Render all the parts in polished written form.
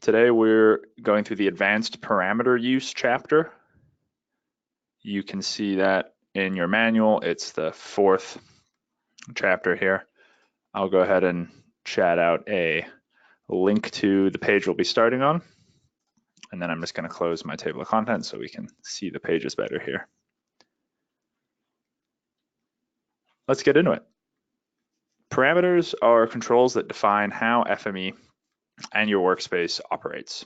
Today we're going through the advanced parameter use chapter. You can see that in your manual. It's the 4th chapter here. I'll go ahead and chat out a link to the page we'll be starting on. And then I'm just going to close my table of contents so we can see the pages better here. Let's get into it. Parameters are controls that define how FME and your workspace operates.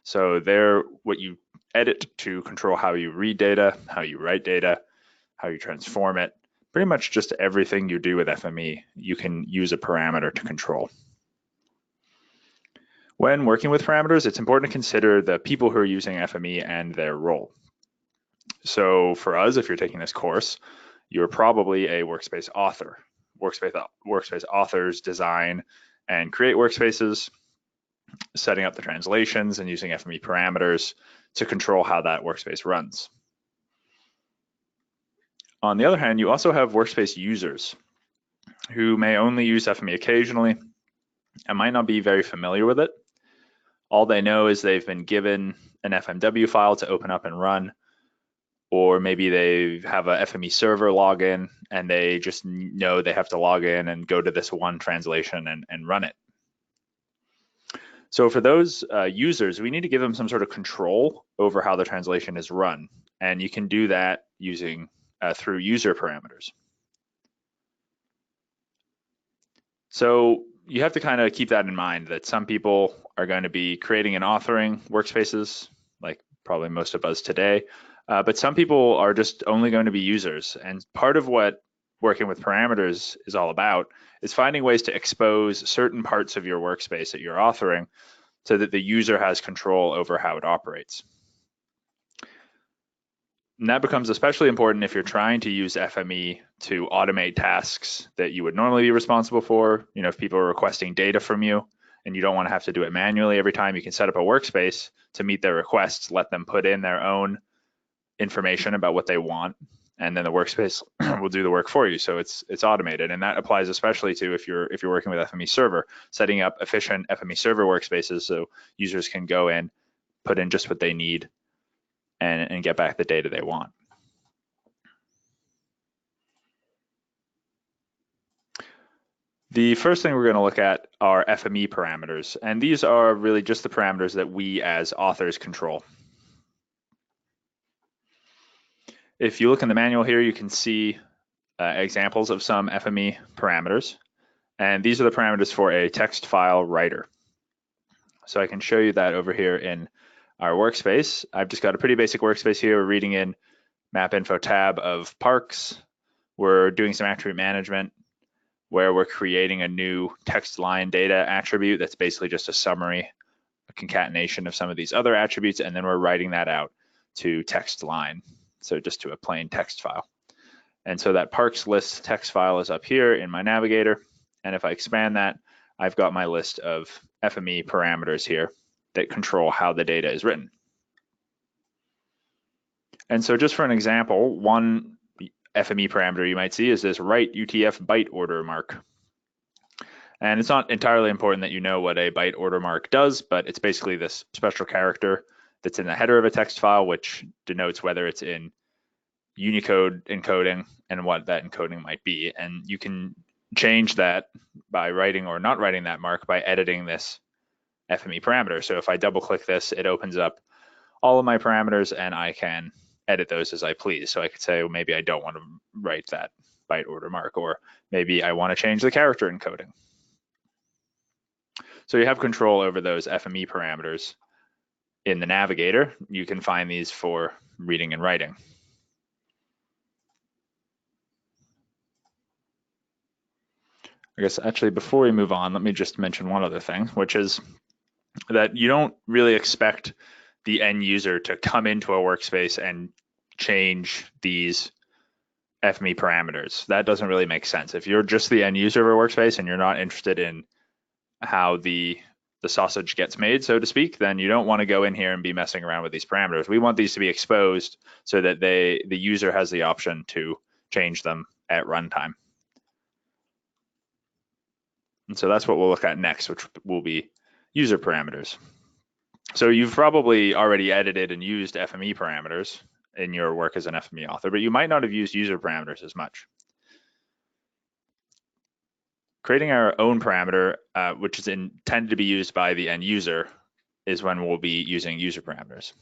So they're what you edit to control how you read data, how you write data, how you transform it. Pretty much just everything you do with FME, you can use a parameter to control. When working with parameters, it's important to consider the people who are using FME and their role. So for us, if you're taking this course, you're probably a workspace author. Workspace authors design and create workspaces, setting up the translations and using FME parameters to control how that workspace runs. On the other hand, you also have workspace users who may only use FME occasionally and might not be very familiar with it. All they know is they've been given an FMW file to open up and run, or maybe they have a FME server login and they just know they have to log in and go to this one translation and run it. So for those users, we need to give them some sort of control over how the translation is run. And you can do that using through user parameters. So you have to kind of keep that in mind, that some people are going to be creating and authoring workspaces, like probably most of us today, but some people are just only going to be users. And part of what working with parameters is all about is finding ways to expose certain parts of your workspace that you're authoring so that the user has control over how it operates. And that becomes especially important if you're trying to use FME to automate tasks that you would normally be responsible for. You know, if people are requesting data from you and you don't want to have to do it manually every time, you can set up a workspace to meet their requests, let them put in their own information about what they want, and then the workspace will do the work for you. So it's automated, and that applies especially to if you're working with FME Server, setting up efficient FME Server workspaces so users can go in, put in just what they need, and get back the data they want. The first thing we're going to look at are FME parameters, and these are really just the parameters that we as authors control. If you look in the manual here, you can see examples of some FME parameters, and these are the parameters for a text file writer. So I can show you that over here in our workspace. I've just got a pretty basic workspace here. We're reading in MapInfo tab of parks. We're doing some attribute management where we're creating a new text line data attribute that's basically just a summary, a concatenation of some of these other attributes, and then we're writing that out to text line, so just to a plain text file. And so that parks list text file is up here in my navigator, and if I expand that, I've got my list of FME parameters here that control how the data is written. And so just for an example, one FME parameter you might see is this write UTF byte order mark. And it's not entirely important that you know what a byte order mark does, but it's basically this special character that's in the header of a text file, which denotes whether it's in Unicode encoding and what that encoding might be. And you can change that by writing or not writing that mark by editing this FME parameter. So if I double click this, it opens up all of my parameters and I can edit those as I please. So I could say, well, maybe I don't want to write that byte order mark, or maybe I want to change the character encoding. So you have control over those FME parameters in the navigator. You can find these for reading and writing. I guess actually before we move on, let me just mention one other thing, which is that you don't really expect the end user to come into a workspace and change these FME parameters. That doesn't really make sense. If you're just the end user of a workspace and you're not interested in how the sausage gets made, so to speak, then you don't want to go in here and be messing around with these parameters. We want these to be exposed so that the user has the option to change them at runtime. And so that's what we'll look at next, which will be user parameters. So you've probably already edited and used FME parameters in your work as an FME author, but you might not have used user parameters as much. Creating our own parameter, which is intended to be used by the end user, is when we'll be using user parameters.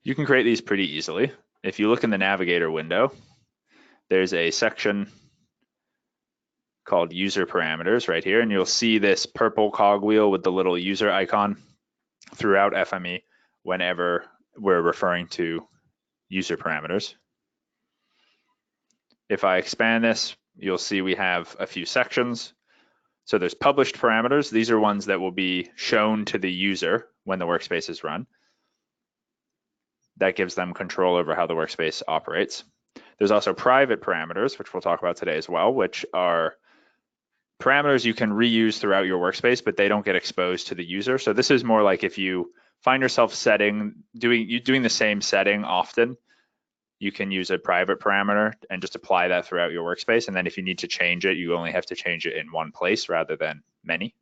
You can create these pretty easily. If you look in the navigator window, there's a section called user parameters right here, and you'll see this purple cogwheel with the little user icon throughout FME whenever we're referring to user parameters. If I expand this, you'll see we have a few sections. So there's published parameters. These are ones that will be shown to the user when the workspace is run. That gives them control over how the workspace operates. There's also private parameters, which we'll talk about today as well, which are parameters you can reuse throughout your workspace, but they don't get exposed to the user. So this is more like if you find yourself doing the same setting often, you can use a private parameter and just apply that throughout your workspace. And then if you need to change it, you only have to change it in one place rather than many.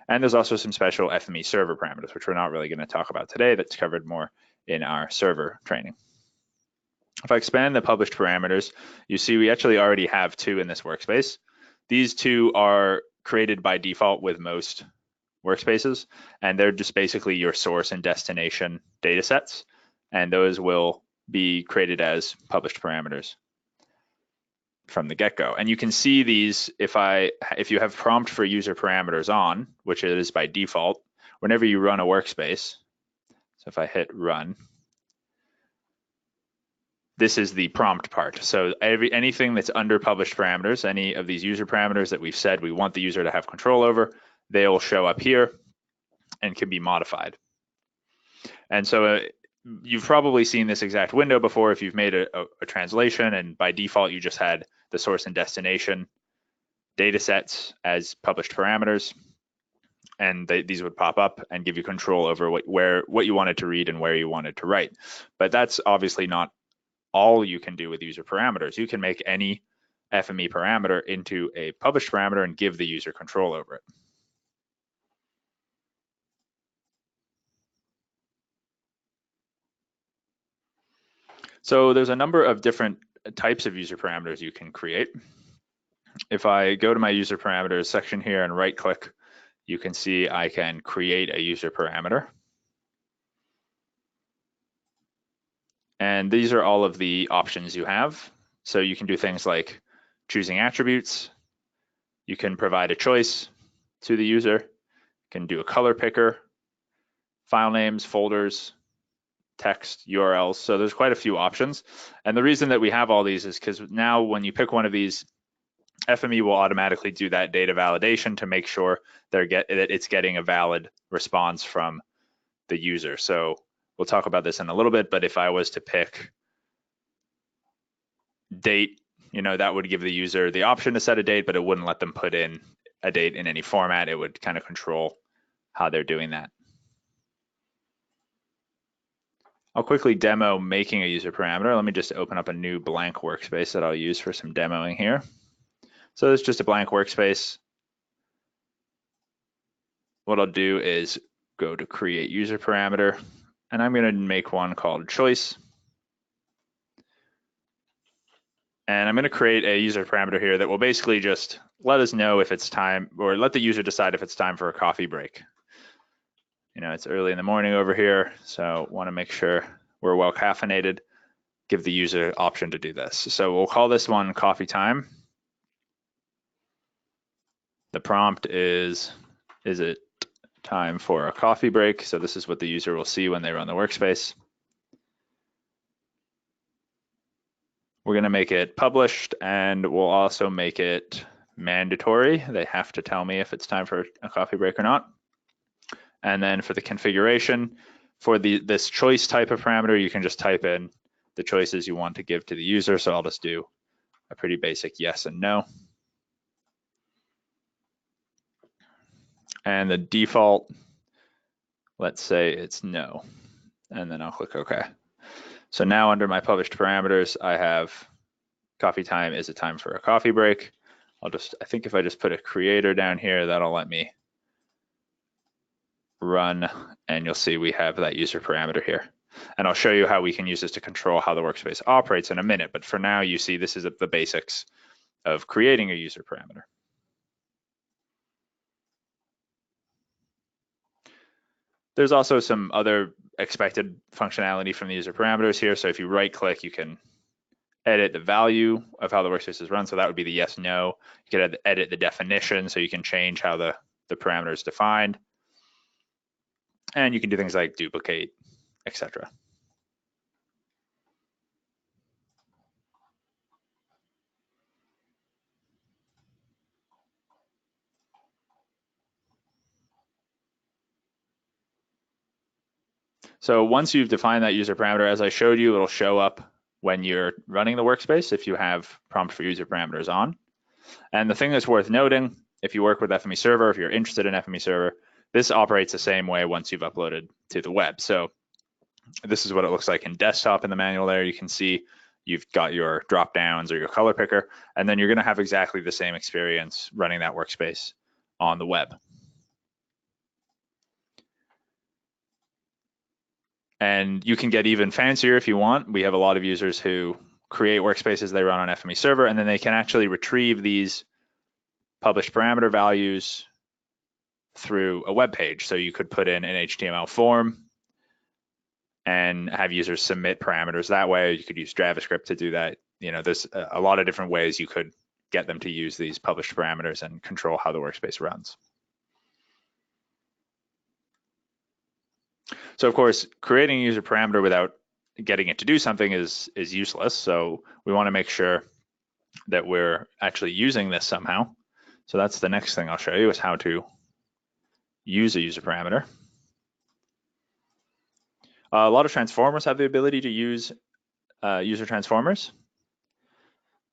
And there's also some special FME server parameters, which we're not really going to talk about today. That's covered more in our server training. If I expand the published parameters, you see we actually already have two in this workspace. These two are created by default with most workspaces, and they're just basically your source and destination data sets, and those will be created as published parameters from the get-go. And you can see these if you have prompt for user parameters on, which it is by default, whenever you run a workspace. So if I hit run, this is the prompt part. So anything that's under published parameters, any of these user parameters that we've said we want the user to have control over, they'll show up here and can be modified. And so you've probably seen this exact window before if you've made a translation, and by default you just had the source and destination data sets as published parameters, and these would pop up and give you control over what you wanted to read and where you wanted to write. But that's obviously not all you can do with user parameters. You can make any FME parameter into a published parameter and give the user control over it. So there's a number of different types of user parameters you can create. If I go to my user parameters section here and right click, you can see I can create a user parameter. And these are all of the options you have. So you can do things like choosing attributes. You can provide a choice to the user. You can do a color picker, file names, folders, text, URLs. So there's quite a few options. And the reason that we have all these is because now when you pick one of these, FME will automatically do that data validation to make sure that it's getting a valid response from the user. So we'll talk about this in a little bit, but if I was to pick date, that would give the user the option to set a date, but it wouldn't let them put in a date in any format. It would kind of control how they're doing that. I'll quickly demo making a user parameter. Let me just open up a new blank workspace that I'll use for some demoing here. So it's just a blank workspace. What I'll do is go to create user parameter, and I'm going to make one called choice. And I'm going to create a user parameter here that will basically just let us know if it's time, or let the user decide if it's time for a coffee break. It's early in the morning over here, so want to make sure we're well caffeinated. Give the user option to do this. So we'll call this one coffee time. The prompt is it time for a coffee break? So this is what the user will see when they run the workspace. We're going to make it published, and we'll also make it mandatory. They have to tell me if it's time for a coffee break or not. And then for the configuration, for this choice type of parameter, you can just type in the choices you want to give to the user. So I'll just do a pretty basic yes and no. And the default, let's say it's no. And then I'll click OK. So now under my published parameters, I have coffee time is a time for a coffee break. I think if I just put a creator down here, that'll let me run, and you'll see we have that user parameter here. And I'll show you how we can use this to control how the workspace operates in a minute. But for now, you see this is the basics of creating a user parameter. There's also some other expected functionality from the user parameters here. So if you right click, you can edit the value of how the workspace is run. So that would be the yes, no. You could edit the definition, so you can change how the parameter is defined. And you can do things like duplicate, etc. So once you've defined that user parameter, as I showed you, it'll show up when you're running the workspace if you have prompt for user parameters on. And the thing that's worth noting, if you work with FME Server, if you're interested in FME Server, this operates the same way once you've uploaded to the web. So this is what it looks like in desktop in the manual there. You can see you've got your drop downs or your color picker, and then you're going to have exactly the same experience running that workspace on the web. And you can get even fancier if you want. We have a lot of users who create workspaces they run on FME Server, and then they can actually retrieve these published parameter values through a web page. So you could put in an HTML form and have users submit parameters that way. You could use JavaScript to do that. You know, there's a lot of different ways you could get them to use these published parameters and control how the workspace runs. So of course, creating a user parameter without getting it to do something is useless. So we want to make sure that we're actually using this somehow. So that's the next thing I'll show you, is how to use a user parameter. A lot of transformers have the ability to use user transformers.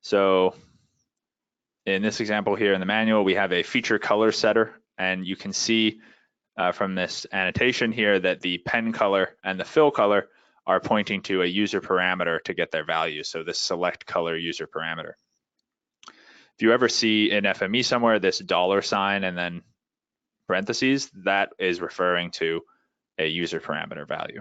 So in this example here in the manual, we have a feature color setter, and you can see from this annotation here that the pen color and the fill color are pointing to a user parameter to get their value. So this select color user parameter. If you ever see in FME somewhere this $sign and then parentheses, that is referring to a user parameter value.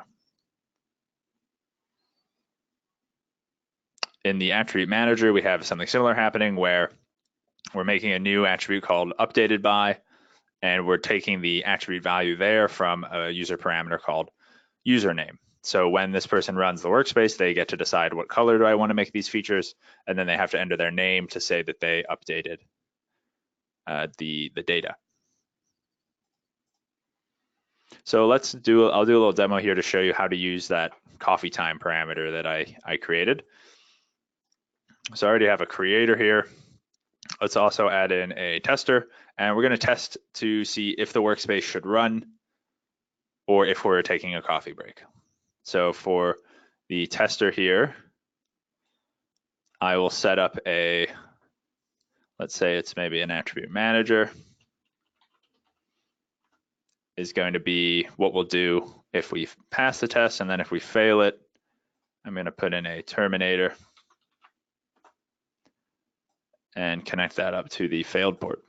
In the attribute manager, we have something similar happening where we're making a new attribute called updated by, and we're taking the attribute value there from a user parameter called username. So when this person runs the workspace, they get to decide what color do I want to make these features, and then they have to enter their name to say that they updated the data. So I'll do a little demo here to show you how to use that coffee time parameter that I created. So I already have a creator here. Let's also add in a tester, and we're going to test to see if the workspace should run or if we're taking a coffee break. So for the tester here, I will set up a, let's say it's maybe an attribute manager, is going to be what we'll do if we pass the test, and then if we fail it, I'm going to put in a terminator and connect that up to the failed port.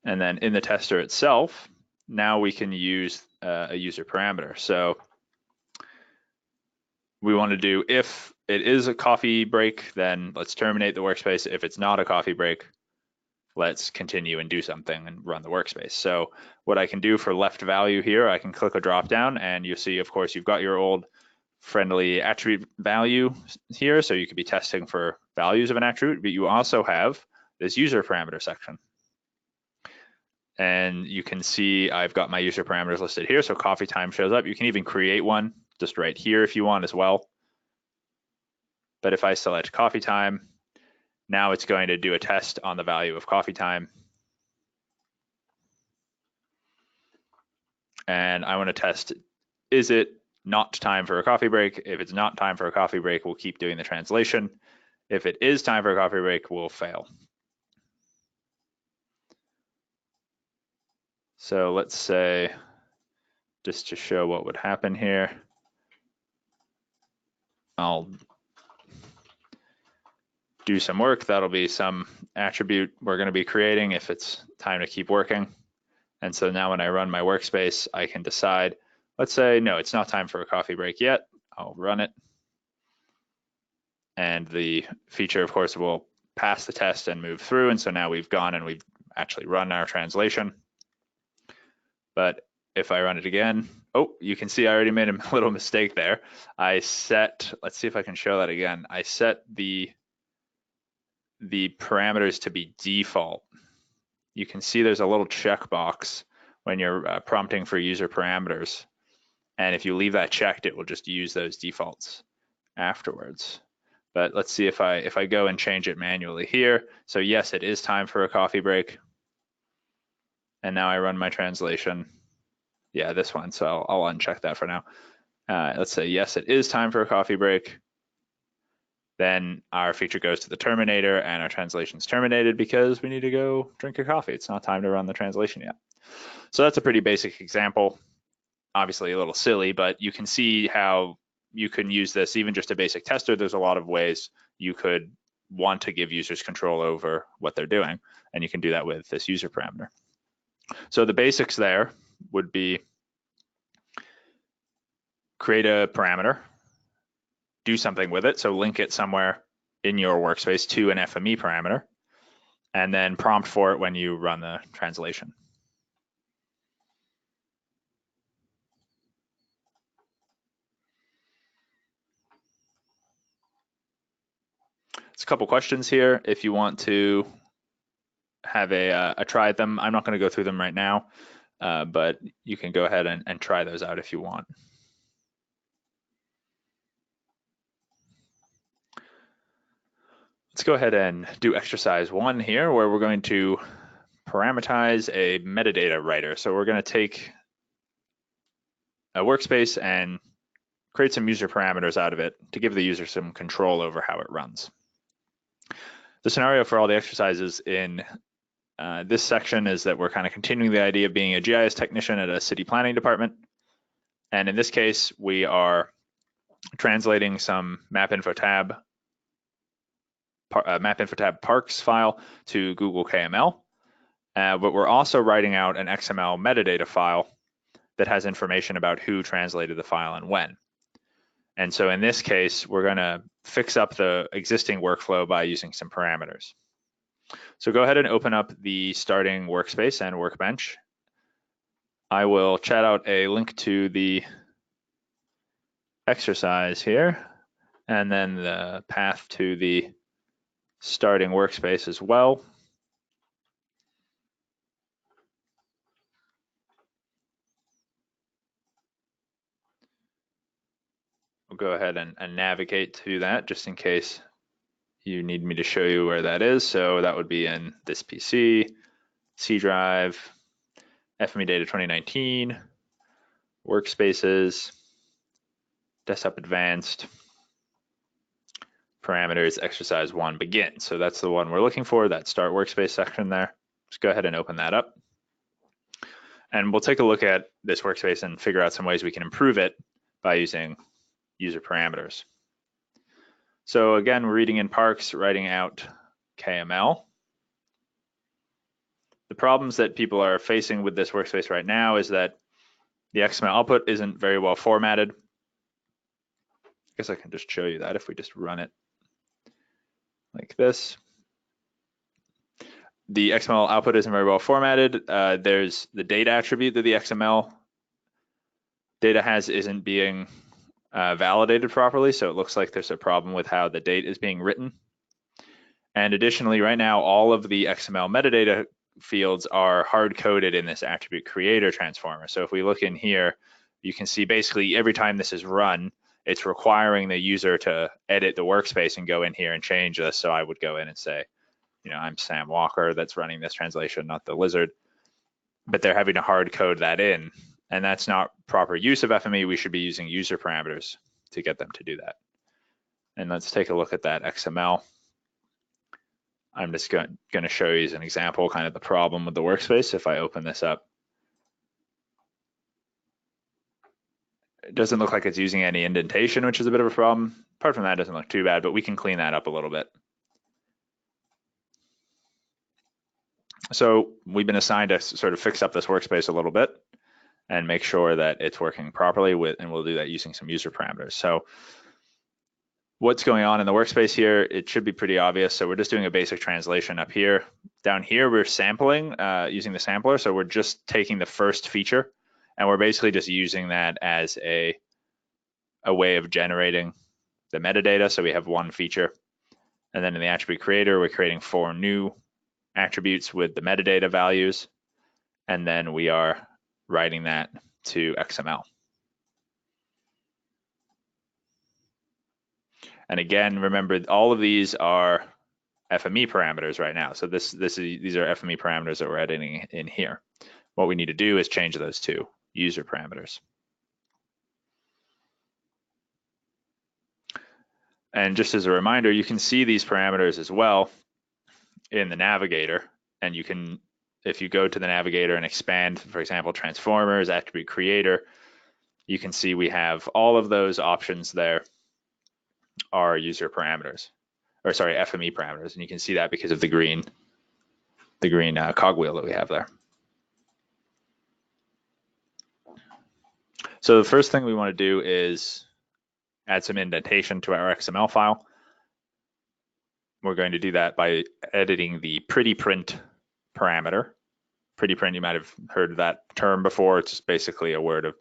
And then in the tester itself, now we can use a user parameter. So we want to do, if it is a coffee break, then let's terminate the workspace. If it's not a coffee break, let's continue and do something and run the workspace. So what I can do for left value here, I can click a drop down, and you see, of course, you've got your old friendly attribute value here. So you could be testing for values of an attribute, but you also have this user parameter section. And you can see I've got my user parameters listed here. So coffee time shows up. You can even create one just right here if you want as well. But if I select coffee time, now it's going to do a test on the value of coffee time. And I want to test, is it not time for a coffee break? If it's not time for a coffee break, we'll keep doing the translation. If it is time for a coffee break, we'll fail. So let's say, just to show what would happen here, I'll do some work. That'll be some attribute we're going to be creating if it's time to keep working. And so now when I run my workspace, I can decide, let's say, no, it's not time for a coffee break yet. I'll run it. And the feature, of course, will pass the test and move through. And so now we've gone and we've actually run our translation. But if I run it again, oh, you can see I already made a little mistake there. I set, let's see if I can show that again. I set the parameters to be default. You can see there's a little checkbox when you're prompting for user parameters. And if you leave that checked, it will just use those defaults afterwards. But let's see if I go and change it manually here. So yes, it is time for a coffee break. And now I run my translation. Yeah, this one, so I'll uncheck that for now. Let's say, yes, it is time for a coffee break. Then our feature goes to the terminator and our translation's terminated because we need to go drink a coffee. It's not time to run the translation yet. So that's a pretty basic example. Obviously a little silly, but you can see how you can use this, even just a basic tester. There's a lot of ways you could want to give users control over what they're doing, and you can do that with this user parameter. So the basics there would be create a parameter, do something with it, so link it somewhere in your workspace to an FME parameter, and then prompt for it when you run the translation. There's a couple questions here. If you want to have a try at them, I'm not going to go through them right now, but you can go ahead and try those out if you want. Let's go ahead and do exercise 1 here, where we're going to parameterize a metadata writer. So we're going to take a workspace and create some user parameters out of it to give the user some control over how it runs. The scenario for all the exercises in this section is that we're kind of continuing the idea of being a GIS technician at a city planning department. And in this case, we are translating some MapInfo tab parks file to Google KML, but we're also writing out an XML metadata file that has information about who translated the file and when. And so in this case, we're going to fix up the existing workflow by using some parameters. So go ahead and open up the starting workspace and workbench. I will chat out a link to the exercise here, and then the path to the starting workspace as well. We'll go ahead and navigate to that just in case you need me to show you where that is. So that would be in this PC, C drive, FME Data 2019, Workspaces, Desktop Advanced, Parameters, Exercise 1, Begin. So that's the one we're looking for, that Start Workspace section there. Just go ahead and open that up. And we'll take a look at this workspace and figure out some ways we can improve it by using user parameters. So again, we're reading in Parks, writing out KML. The problems that people are facing with this workspace right now is that the XML output isn't very well formatted. I guess I can just show you that if we just run it like this. The XML output isn't very well formatted. There's the data attribute that the XML data has isn't being validated properly, so it looks like there's a problem with how the date is being written. And additionally, right now, all of the XML metadata fields are hard-coded in this attribute creator transformer. So if we look in here, you can see basically every time this is run, it's requiring the user to edit the workspace and go in here and change this. So I would go in and say, you know, I'm Sam Walker that's running this translation, not the lizard. But they're having to hard code that in. And that's not proper use of FME. We should be using user parameters to get them to do that. And let's take a look at that XML. I'm just going to show you as an example kind of the problem with the workspace. If I open this up, it doesn't look like it's using any indentation, which is a bit of a problem. Apart from that, it doesn't look too bad, but we can clean that up a little bit. So we've been assigned to sort of fix up this workspace a little bit and make sure that it's working properly and we'll do that using some user parameters. So what's going on in the workspace here, it should be pretty obvious. So we're just doing a basic translation up here. Down here, we're sampling using the sampler. So we're just taking the first feature and we're basically just using that as a way of generating the metadata. So we have one feature. And then in the attribute creator, we're creating 4 new attributes with the metadata values. And then we are writing that to XML. And again, remember, all of these are FME parameters right now. So these are FME parameters that we're editing in here. What we need to do is change those to user parameters. And just as a reminder, you can see these parameters as well in the navigator. And you can, if you go to the navigator and expand, for example, transformers, attribute creator, you can see we have all of those options there are user parameters, or sorry, FME parameters. And you can see that because of the green cogwheel that we have there. So the first thing we want to do is add some indentation to our XML file. We're going to do that by editing the pretty print parameter. Pretty print, you might have heard that term before. It's just basically a word of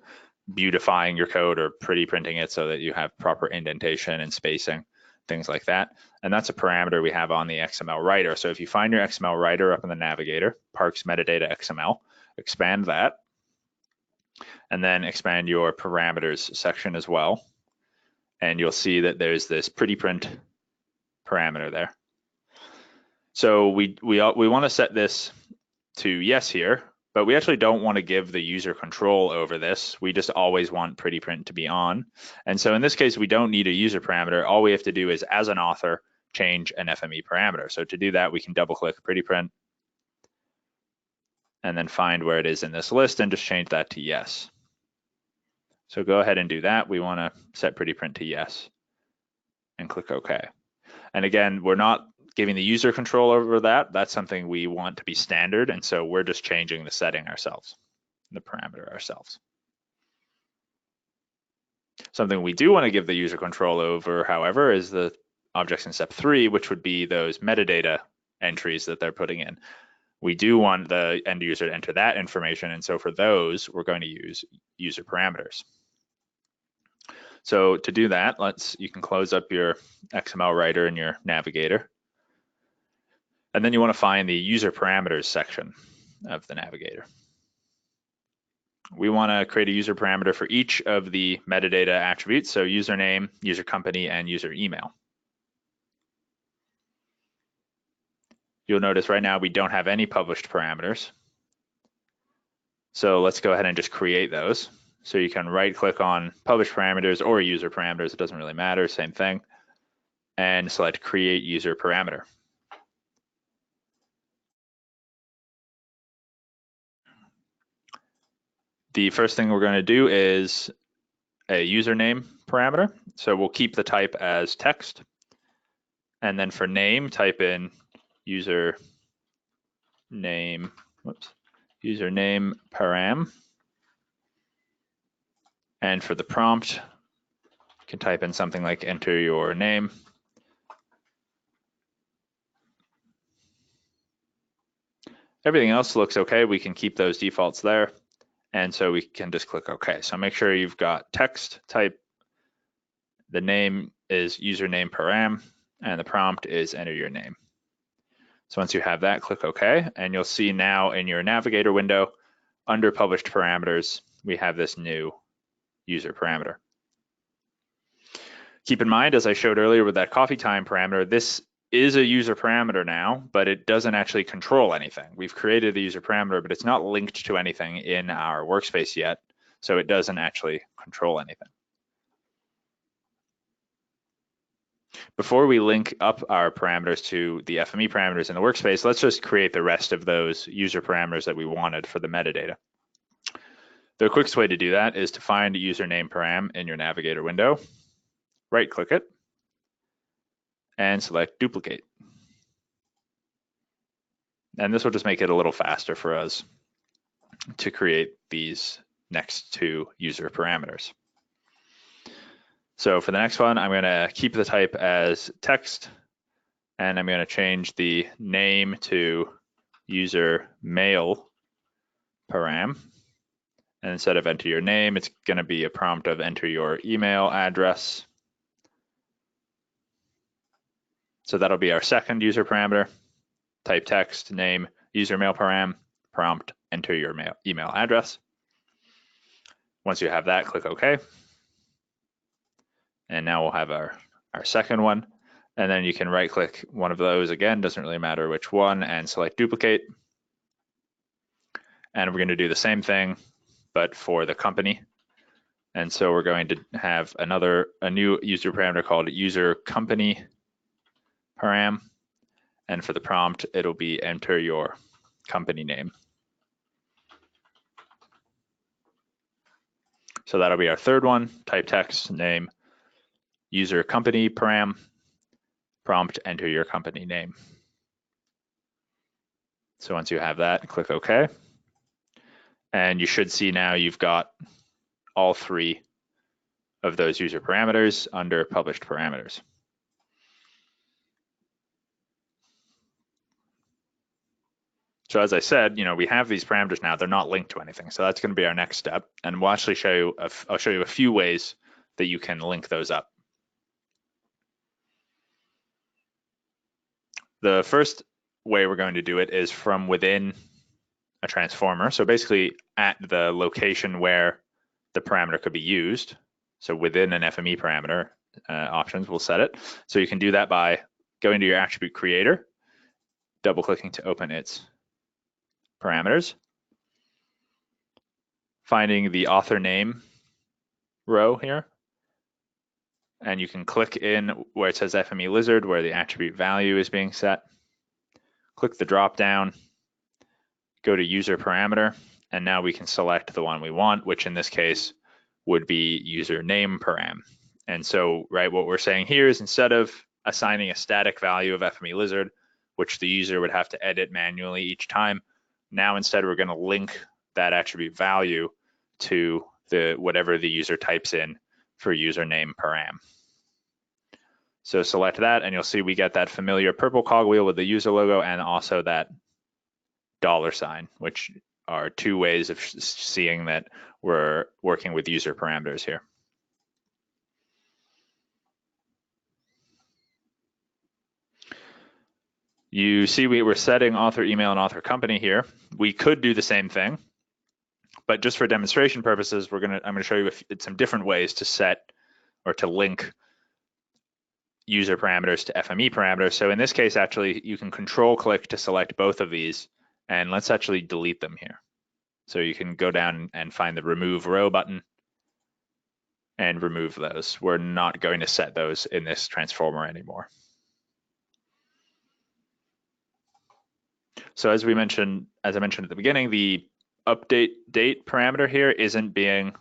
beautifying your code or pretty printing it so that you have proper indentation and spacing, things like that. And that's a parameter we have on the XML writer. So if you find your XML writer up in the navigator, Parks Metadata XML, expand that, and then expand your parameters section as well. And you'll see that there's this pretty print parameter there. So we want to set this to yes here, but we actually don't want to give the user control over this. We just always want pretty print to be on. And so in this case, we don't need a user parameter. All we have to do is, as an author, change an FME parameter. So to do that, we can double click pretty print and then find where it is in this list and just change that to yes. So go ahead and do that. We want to set pretty print to yes and click OK. And again, we're not giving the user control over that. That's something we want to be standard. And so we're just changing the setting ourselves, the parameter ourselves. Something we do want to give the user control over, however, is the objects in step 3, which would be those metadata entries that they're putting in. We do want the end user to enter that information. And so for those, we're going to use user parameters. So to do that, you can close up your XML writer in your navigator. And then you want to find the user parameters section of the navigator. We want to create a user parameter for each of the metadata attributes, so username, user company, and user email. You'll notice right now we don't have any published parameters. So let's go ahead and just create those. So you can right-click on publish parameters or user parameters, it doesn't really matter, same thing, and select create user parameter. The first thing we're going to do is a username parameter. So we'll keep the type as text. And then for name, type in username param. And for the prompt, you can type in something like enter your name. Everything else looks okay. We can keep those defaults there. And so we can just click OK. So make sure you've got text type. The name is username param, and the prompt is enter your name. So once you have that, click OK, and you'll see now in your navigator window, under published parameters, we have this new user parameter. Keep in mind, as I showed earlier with that coffee time parameter, this is a user parameter now, but it doesn't actually control anything. We've created the user parameter, but it's not linked to anything in our workspace yet, so it doesn't actually control anything. Before we link up our parameters to the FME parameters in the workspace, let's just create the rest of those user parameters that we wanted for the metadata. The quickest way to do that is to find a username param in your navigator window, right-click it, and select duplicate. And this will just make it a little faster for us to create these next two user parameters. So for the next one, I'm going to keep the type as text, and I'm going to change the name to user mail param. And instead of enter your name, it's going to be a prompt of enter your email address. So that'll be our second user parameter, type text, name, user mail param, prompt, enter your email address. Once you have that, click OK. And now we'll have our second one. And then you can right click one of those again, doesn't really matter which one, and select duplicate. And we're going to do the same thing, but for the company. And so we're going to have a new user parameter called user company param. And for the prompt, it'll be enter your company name. So that'll be our third one, type text, name, user company param, prompt, enter your company name. So once you have that, click OK. And you should see now you've got all three of those user parameters under published parameters. So as I said, we have these parameters now, they're not linked to anything. So that's going to be our next step. And we'll actually I'll show you a few ways that you can link those up. The first way we're going to do it is from within a transformer. So basically at the location where the parameter could be used. So within an FME parameter options, we'll set it. So you can do that by going to your attribute creator, double clicking to open its parameters, finding the author name row here, and you can click in where it says FME Lizard, where the attribute value is being set. Click the drop down, go to user parameter, and now we can select the one we want, which in this case would be user name param. And so, right, what we're saying here is instead of assigning a static value of FME Lizard, which the user would have to edit manually each time, now instead we're going to link that attribute value to whatever the user types in for username param. So select that, and you'll see we get that familiar purple cogwheel with the user logo and also that $, which are two ways of seeing that we're working with user parameters here. You see we were setting author email and author company here. We could do the same thing, but just for demonstration purposes, I'm going to show you some different ways to set or to link user parameters to FME parameters. So in this case, actually, you can control click to select both of these, and let's actually delete them here. So you can go down and find the remove row button and remove those. We're not going to set those in this transformer anymore. So as I mentioned at the beginning, the update date parameter here isn't being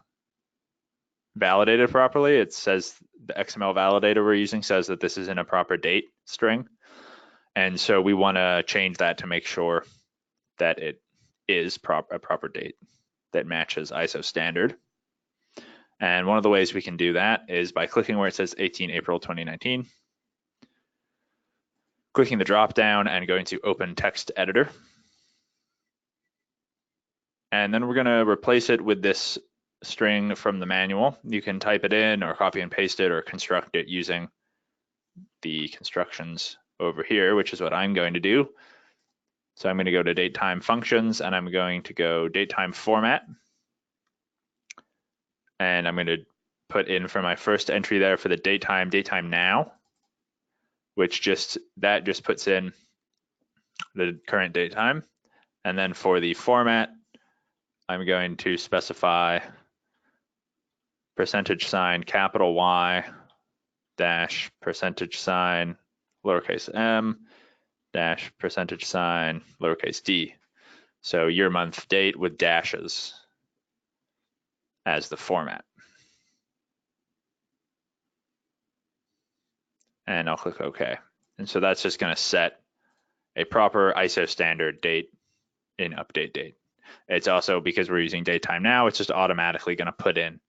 validated properly. It says the XML validator we're using says that this isn't a proper date string. And so we want to change that to make sure that it is a proper date that matches ISO standard. And one of the ways we can do that is by clicking where it says 18 April 2019, clicking the drop down and going to open text editor. And then we're going to replace it with this string from the manual. You can type it in or copy and paste it or construct it using the constructions over here, which is what I'm going to do. So I'm going to go to datetime functions and I'm going to go datetime format. And I'm going to put in for my first entry there for the datetime now, which just puts in the current date time. And then for the format, I'm going to specify %, capital Y, dash %, lowercase m, dash %, lowercase d. So year, month, date with dashes as the format. And I'll click OK. And so that's just going to set a proper ISO standard date in update date. It's also, because we're using datetime now, it's just automatically going to put in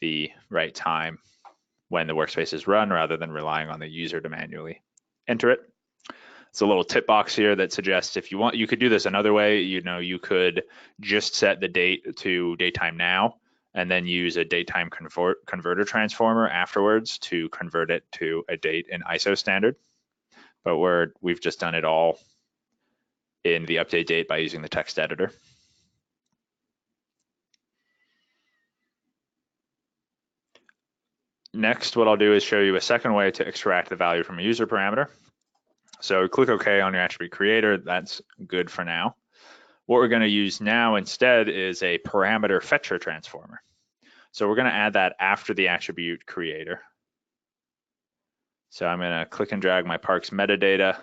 the right time when the workspace is run rather than relying on the user to manually enter it. It's a little tip box here that suggests if you want, you could do this another way. You could just set the date to datetime now and then use a datetime converter transformer afterwards to convert it to a date in ISO standard. But we've just done it all in the update date by using the text editor. Next, what I'll do is show you a second way to extract the value from a user parameter. So click OK on your attribute creator. That's good for now. What we're going to use now instead is a parameter fetcher transformer. So we're going to add that after the attribute creator. So I'm going to click and drag my parks metadata,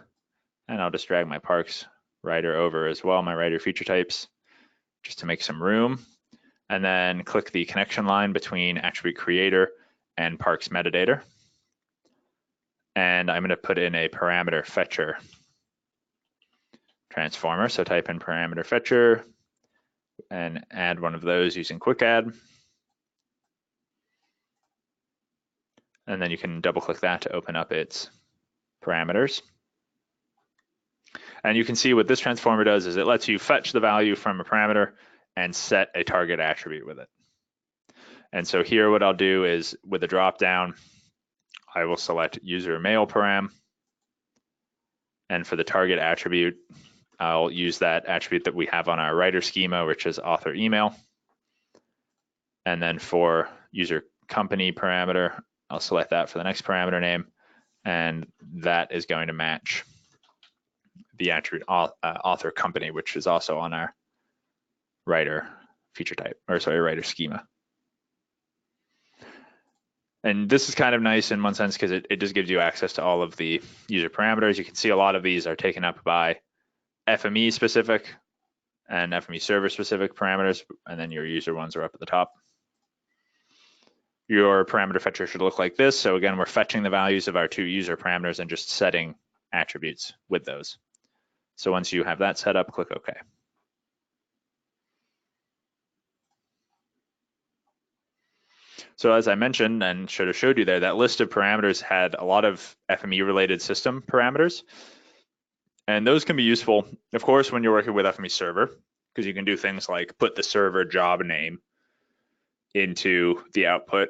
and I'll just drag my parks writer over as well, my writer feature types, just to make some room. And then click the connection line between attribute creator and parks metadata. And I'm going to put in a parameter fetcher transformer. So type in parameter fetcher and add one of those using quick add. And then you can double click that to open up its parameters. And you can see what this transformer does is it lets you fetch the value from a parameter and set a target attribute with it. And so here what I'll do is with a drop down, I will select user mail param. And for the target attribute, I'll use that attribute that we have on our writer schema, which is author email. And then for user company parameter, I'll select that for the next parameter name. And that is going to match the attribute author company, which is also on our writer feature type, or sorry, writer schema. And this is kind of nice in one sense because it just gives you access to all of the user parameters. You can see a lot of these are taken up by FME specific and FME server specific parameters, and then your user ones are up at the top. Your parameter fetcher should look like this. So again, we're fetching the values of our two user parameters and just setting attributes with those. So once you have that set up, click OK. So as I mentioned and should have showed you there, that list of parameters had a lot of FME related system parameters. And those can be useful, of course, when you're working with FME Server, because you can do things like put the server job name into the output,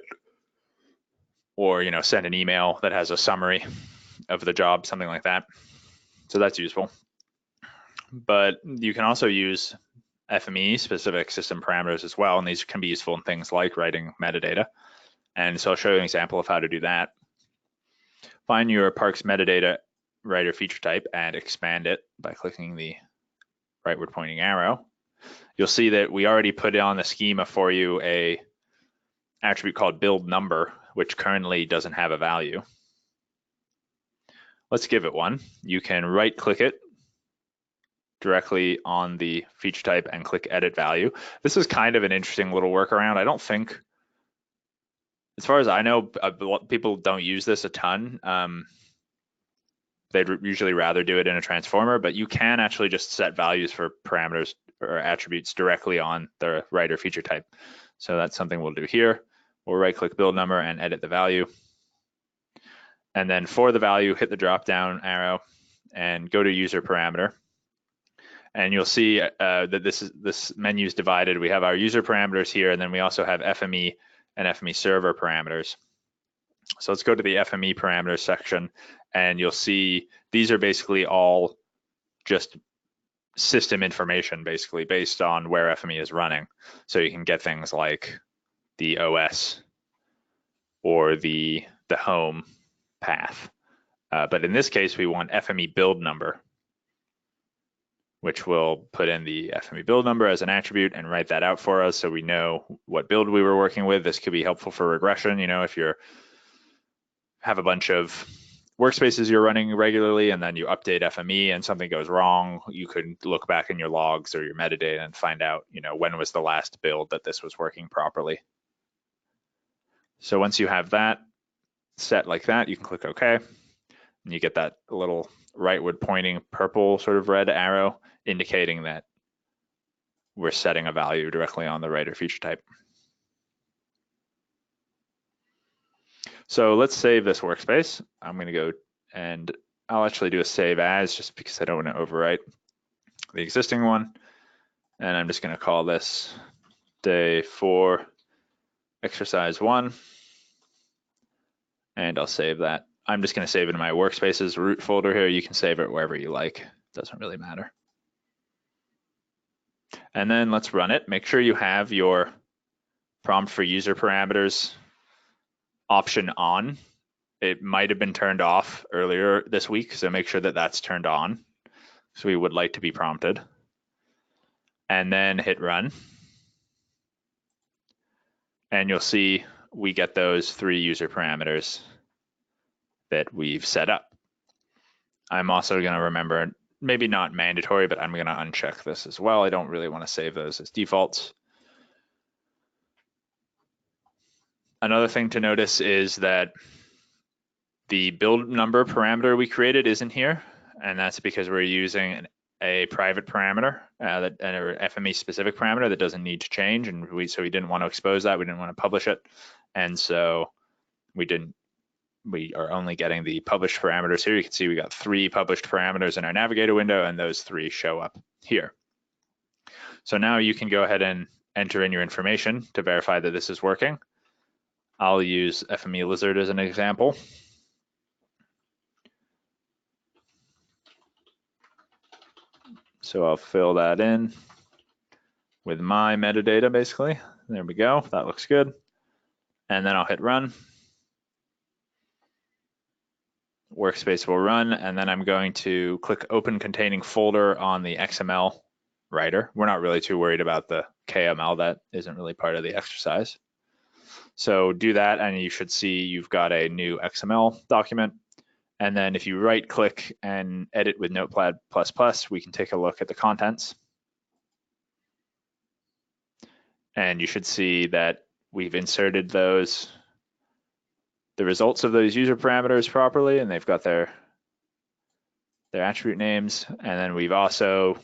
or send an email that has a summary of the job, something like that. So that's useful. But you can also use FME specific system parameters as well, and these can be useful in things like writing metadata. And so I'll show you an example of how to do that. Find your parks metadata writer feature type and expand it by clicking the rightward pointing arrow. You'll see that we already put on the schema for you a attribute called build number, which currently doesn't have a value. Let's give it one. You can right click it directly on the feature type and click edit value. This is kind of an interesting little workaround. I don't think, as far as I know, people don't use this a ton. They'd usually rather do it in a transformer, but you can actually just set values for parameters or attributes directly on the writer feature type. So that's something we'll do here. We'll right click build number and edit the value. And then for the value, hit the drop down arrow and go to user parameter. And you'll see that this menu is divided. We have our user parameters here, and then we also have FME and FME server parameters. So let's go to the FME parameters section, and you'll see these are basically all just system information, basically based on where FME is running. So you can get things like the OS or the home path. But in this case, we want FME build number, which will put in the FME build number as an attribute and write that out for us so we know what build we were working with. This could be helpful for regression. If you have a bunch of workspaces you're running regularly and then you update FME and something goes wrong, you could look back in your logs or your metadata and find out, when was the last build that this was working properly. So once you have that set like that, you can click OK, and you get that little rightward pointing purple sort of red arrow indicating that we're setting a value directly on the writer feature type. So let's save this workspace. I'm going to go and I'll actually do a save as just because I don't want to overwrite the existing one. And I'm just going to call this day 4, exercise 1. And I'll save that. I'm just going to save it in my workspaces root folder here. You can save it wherever you like. It doesn't really matter. And then let's run it. Make sure you have your prompt for user parameters option on. It might have been turned off earlier this week, so make sure that that's turned on. So we would like to be prompted. And then hit run. And you'll see we get those 3 user parameters that we've set up. I'm also going to remember, maybe not mandatory, but I'm going to uncheck this as well. I don't really want to save those as defaults. Another thing to notice is that the build number parameter we created isn't here, and that's because we're using a private parameter, an FME specific parameter that doesn't need to change, and so we didn't want to expose that. We didn't want to publish it, and so we are only getting the published parameters here. You can see we got 3 published parameters in our navigator window, and those 3 show up here. So now you can go ahead and enter in your information to verify that this is working. I'll use FME Lizard as an example. So I'll fill that in with my metadata, basically. There we go, that looks good. And then I'll hit run. Workspace will run, and then I'm going to click open containing folder on the XML writer. We're not really too worried about the KML, that isn't really part of the exercise. So do that, and you should see you've got a new XML document. And then if you right click and edit with Notepad++, we can take a look at the contents. And you should see that we've inserted the results of those user parameters properly, and they've got their attribute names. And then we've also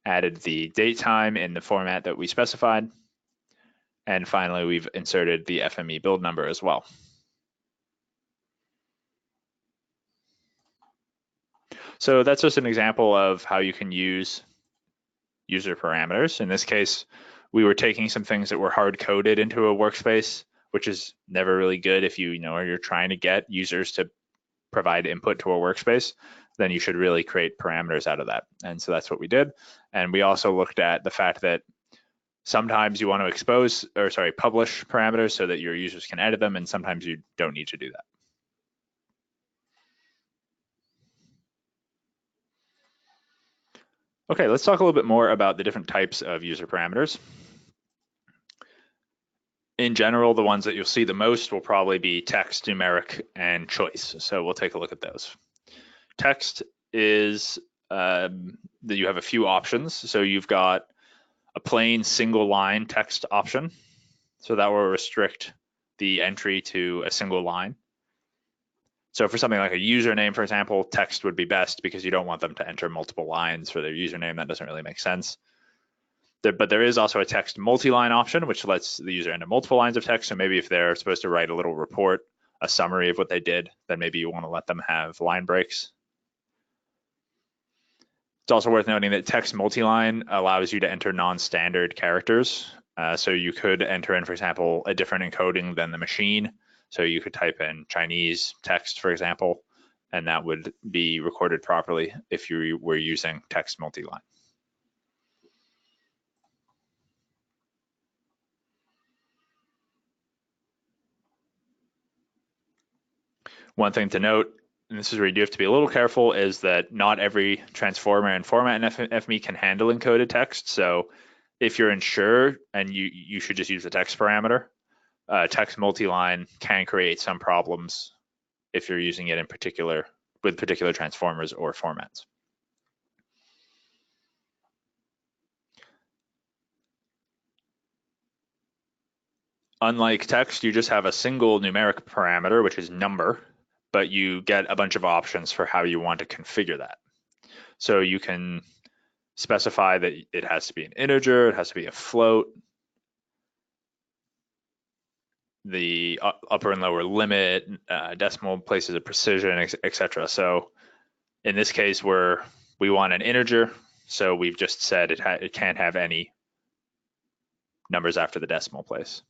added the date time in the format that we specified. And finally, we've inserted the FME build number as well. So that's just an example of how you can use user parameters. In this case, we were taking some things that were hard-coded into a workspace, which is never really good if you're trying to get users to provide input to a workspace. Then you should really create parameters out of that. And so that's what we did. And we also looked at the fact that sometimes you want to publish parameters so that your users can edit them, and sometimes you don't need to do that. Okay, let's talk a little bit more about the different types of user parameters. In general, the ones that you'll see the most will probably be text, numeric, and choice. So we'll take a look at those. Text is that you have a few options. So you've got a plain single line text option. So that will restrict the entry to a single line. So for something like a username, for example, text would be best because you don't want them to enter multiple lines for their username. That doesn't really make sense. But there is also a text multi-line option, which lets the user enter multiple lines of text. So maybe if they're supposed to write a little report, a summary of what they did, then maybe you want to let them have line breaks. It's also worth noting that text multi-line allows you to enter non-standard characters. So you could enter in, for example, a different encoding than the machine. So you could type in Chinese text, for example, and that would be recorded properly if you were using text multi-line. One thing to note, and this is where you do have to be a little careful, is that not every transformer and format in FME can handle encoded text. So if you're unsure, and you should just use the text parameter, text multi-line can create some problems if you're using it with particular transformers or formats. Unlike text, you just have a single numeric parameter, which is number, but you get a bunch of options for how you want to configure that. So you can specify that it has to be an integer, it has to be a float, the upper and lower limit, decimal places of precision, etc. So in this case, we want an integer, so we've just said it can't have any numbers after the decimal place.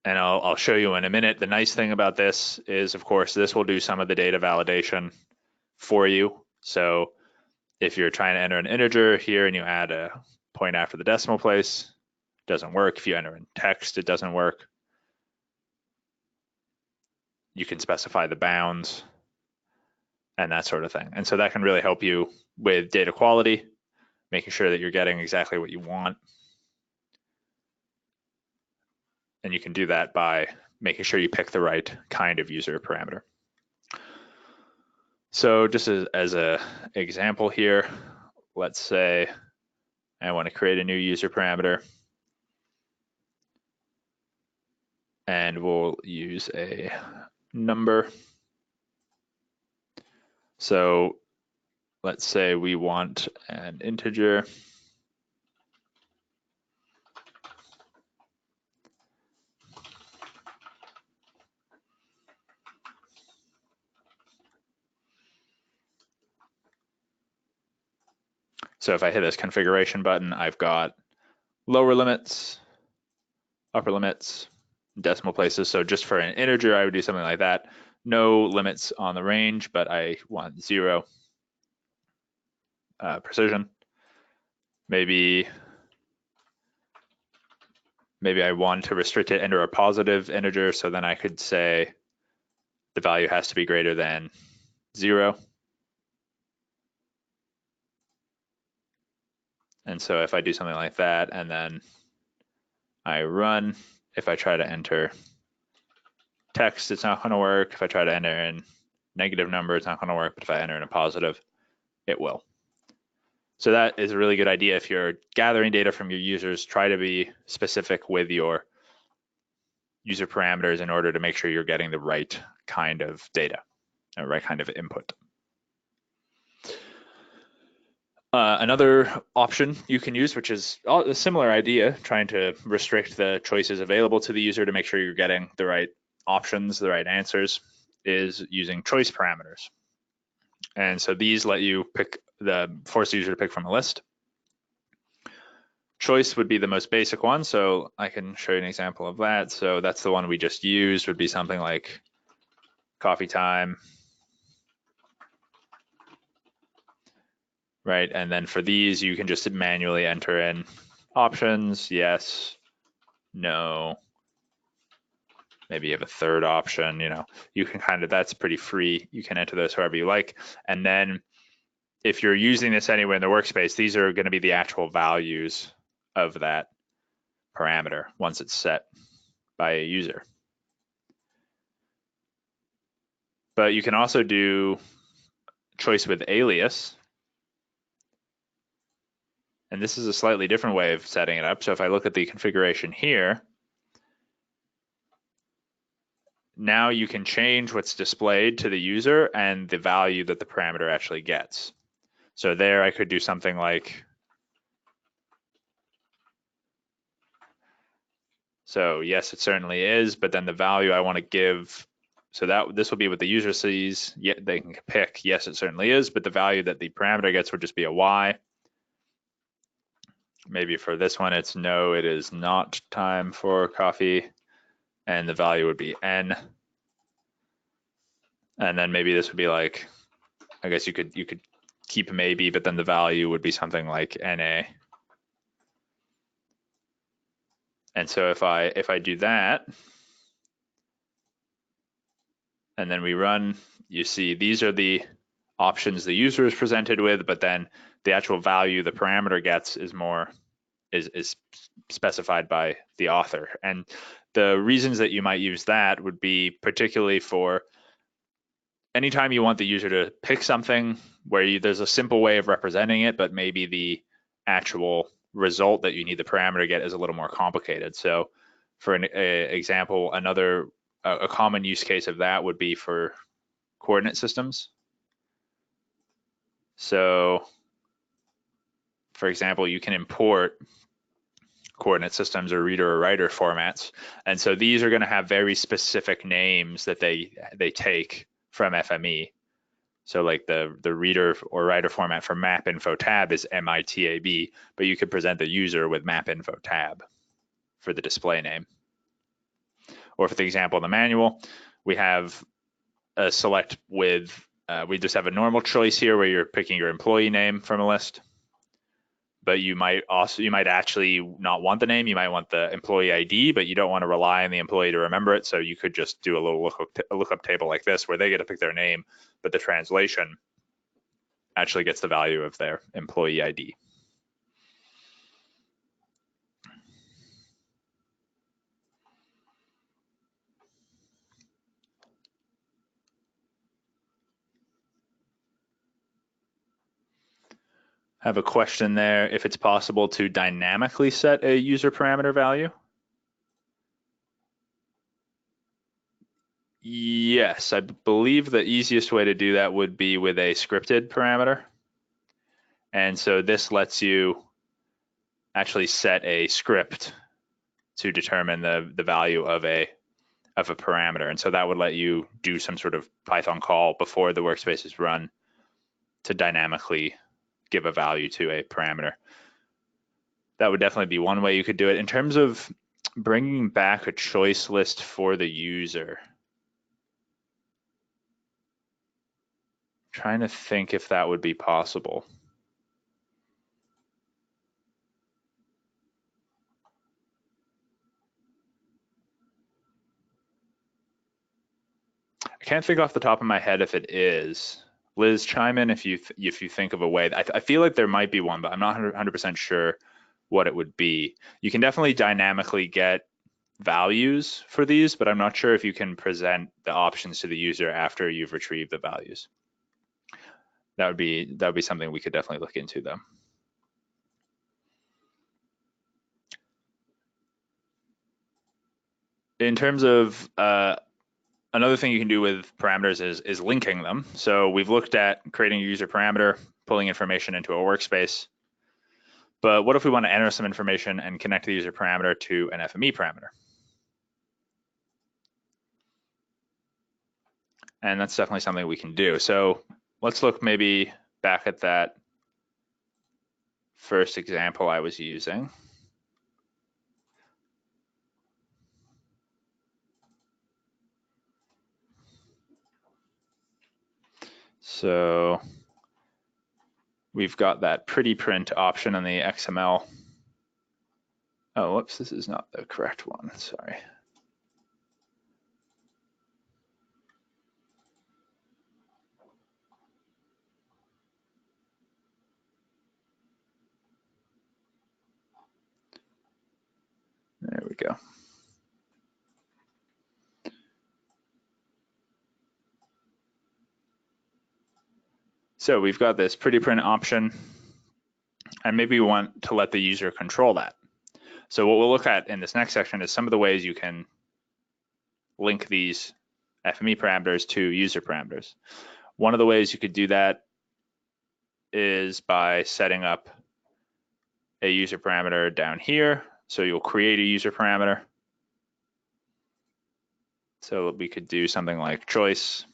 And I'll show you in a minute. The nice thing about this is, of course, this will do some of the data validation for you. So if you're trying to enter an integer here and you add a point after the decimal place, it doesn't work. If you enter in text, it doesn't work. You can specify the bounds and that sort of thing. And so that can really help you with data quality, making sure that you're getting exactly what you want. And you can do that by making sure you pick the right kind of user parameter. So just as an example here, let's say I want to create a new user parameter, and we'll use a number. So let's say we want an integer. So if I hit this configuration button, I've got lower limits, upper limits, decimal places. So just for an integer, I would do something like that. No limits on the range, but I want 0 precision. Maybe I want to restrict it into a positive integer, so then I could say the value has to be greater than 0. And so if I do something like that, and then I run, if I try to enter text, it's not going to work. If I try to enter in negative number, it's not going to work. But if I enter in a positive, it will. So that is a really good idea. If you're gathering data from your users, try to be specific with your user parameters in order to make sure you're getting the right kind of data, the right kind of input. Another option you can use, which is a similar idea, trying to restrict the choices available to the user to make sure you're getting the right options, the right answers, is using choice parameters. And so these let you force the user to pick from a list. Choice would be the most basic one, so I can show you an example of that. So that's the one we just used, would be something like coffee time. Right, and then for these, you can just manually enter in options, yes, no, maybe you have a third option, you can that's pretty free. You can enter those however you like. And then if you're using this anywhere in the workspace, these are going to be the actual values of that parameter once it's set by a user. But you can also do choice with alias. And this is a slightly different way of setting it up. So if I look at the configuration here, now you can change what's displayed to the user and the value that the parameter actually gets. So there I could do something like, so yes, it certainly is, but then the value I want to give, so that this will be what the user sees. Yet they can pick, yes, it certainly is, but the value that the parameter gets would just be a Y. Maybe for this one, it's no, it is not time for coffee, and the value would be N. And then maybe this would be like, I guess you could keep maybe, but then the value would be something like NA. And so if I do that, and then we run, you see these are the options the user is presented with, but then the actual value the parameter gets is specified by the author. And the reasons that you might use that would be particularly for anytime you want the user to pick something where there's a simple way of representing it, but maybe the actual result that you need the parameter to get is a little more complicated. So for an example, another a common use case of that would be for coordinate systems. So, for example, you can import coordinate systems or reader or writer formats. And so these are going to have very specific names that they take from FME. So like the reader or writer format for MapInfo tab is MITAB, but you could present the user with MapInfo tab for the display name. Or for the example in the manual, we have a select with, we just have a normal choice here where you're picking your employee name from a list. But you might actually not want the name. You might want the employee ID, but you don't want to rely on the employee to remember it. So you could just do a little lookup table like this where they get to pick their name, but the translation actually gets the value of their employee ID. I have a question there. If it's possible to dynamically set a user parameter value? Yes, I believe the easiest way to do that would be with a scripted parameter. And so this lets you actually set a script to determine the value of a parameter. And so that would let you do some sort of Python call before the workspace is run to dynamically give a value to a parameter. That would definitely be one way you could do it. In terms of bringing back a choice list for the user, trying to think if that would be possible. I can't think off the top of my head if it is. Liz, chime in if you think of a way. I feel like there might be one, but I'm not 100% sure what it would be. You can definitely dynamically get values for these, but I'm not sure if you can present the options to the user after you've retrieved the values. That would be something we could definitely look into, though. In terms of another thing you can do with parameters is linking them. So we've looked at creating a user parameter, pulling information into a workspace. But what if we want to enter some information and connect the user parameter to an FME parameter? And that's definitely something we can do. So let's look maybe back at that first example I was using. So we've got that pretty print option on the XML. Oh, whoops, this is not the correct one, sorry. There we go. So we've got this pretty print option, and maybe we want to let the user control that. So what we'll look at in this next section is some of the ways you can link these FME parameters to user parameters. One of the ways you could do that is by setting up a user parameter down here. So you'll create a user parameter. So we could do something like choice,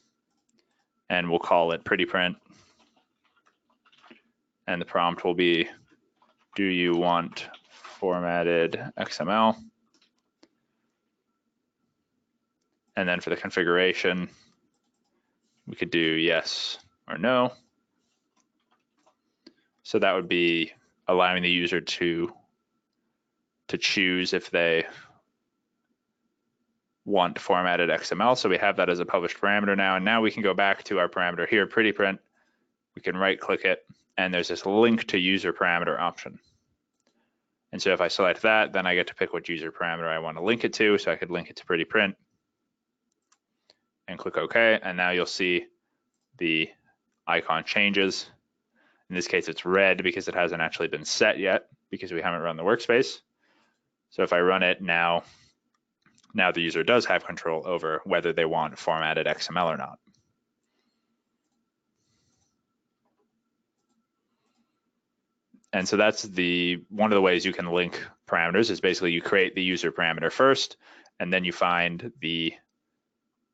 and we'll call it pretty print. And the prompt will be, do you want formatted XML? And then for the configuration, we could do yes or no. So that would be allowing the user to choose if they want formatted XML. So we have that as a published parameter now. And now we can go back to our parameter here, pretty print. We can right click it, and there's this link to user parameter option. And so if I select that, then I get to pick what user parameter I want to link it to. So I could link it to pretty print and click OK. And now you'll see the icon changes. In this case, it's red because it hasn't actually been set yet because we haven't run the workspace. So if I run it now, now the user does have control over whether they want formatted XML or not. And so that's one of the ways you can link parameters is basically you create the user parameter first, and then you find the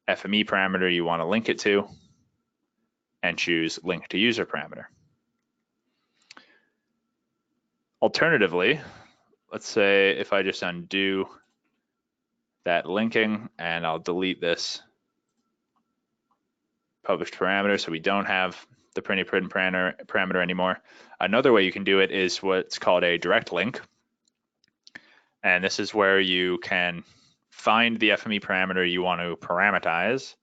FME parameter you want to link it to and choose link to user parameter. Alternatively, let's say if I just undo that linking and I'll delete this published parameter so we don't have the printy print parameter anymore. Another way you can do it is what's called a direct link. And this is where you can find the FME parameter you want to parameterize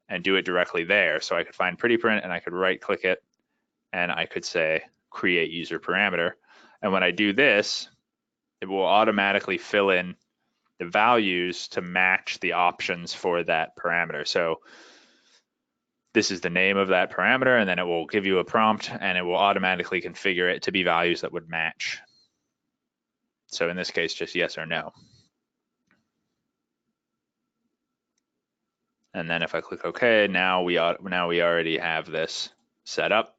and do it directly there. So I could find pretty print and I could right click it and I could say create user parameter. And when I do this, it will automatically fill in the values to match the options for that parameter. So this is the name of that parameter, and then it will give you a prompt and it will automatically configure it to be values that would match. So in this case, just yes or no. And then if I click OK, now we already have this set up.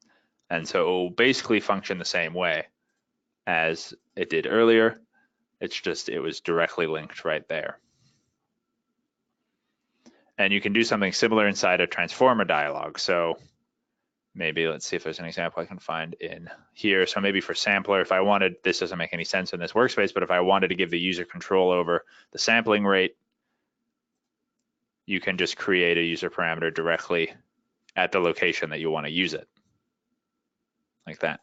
And so it will basically function the same way as it did earlier. It's just it was directly linked right there. And you can do something similar inside a transformer dialog. So maybe let's see if there's an example I can find in here. So maybe for sampler, if I wanted, this doesn't make any sense in this workspace, but if I wanted to give the user control over the sampling rate, you can just create a user parameter directly at the location that you want to use it, like that.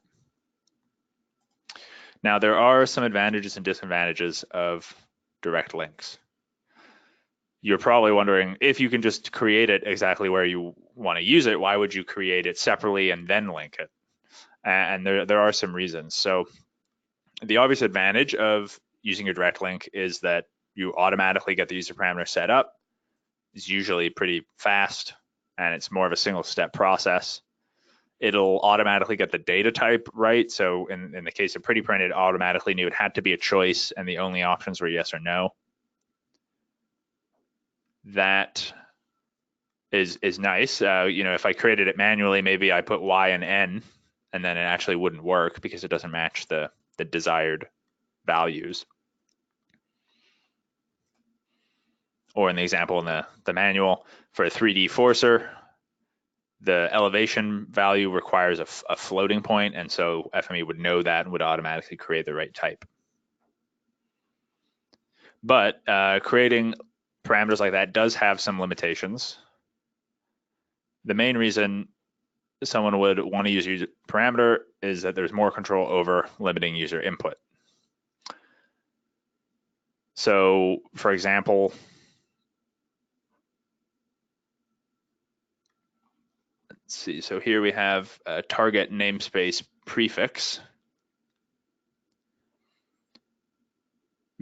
Now, there are some advantages and disadvantages of direct links. You're probably wondering, if you can just create it exactly where you want to use it, why would you create it separately and then link it? And there are some reasons. So the obvious advantage of using a direct link is that you automatically get the user parameter set up. It's usually pretty fast, and it's more of a single step process. It'll automatically get the data type right. So in the case of pretty print, it automatically knew it had to be a choice and the only options were yes or no. That is nice. If I created it manually, maybe I put Y and N, and then it actually wouldn't work because it doesn't match the desired values. Or in the example in the manual, for a 3D forcer, the elevation value requires a floating point, and so FME would know that and would automatically create the right type. But creating parameters like that does have some limitations. The main reason someone would want to use user parameter is that there's more control over limiting user input. So for example, let's see, so here we have a target namespace prefix.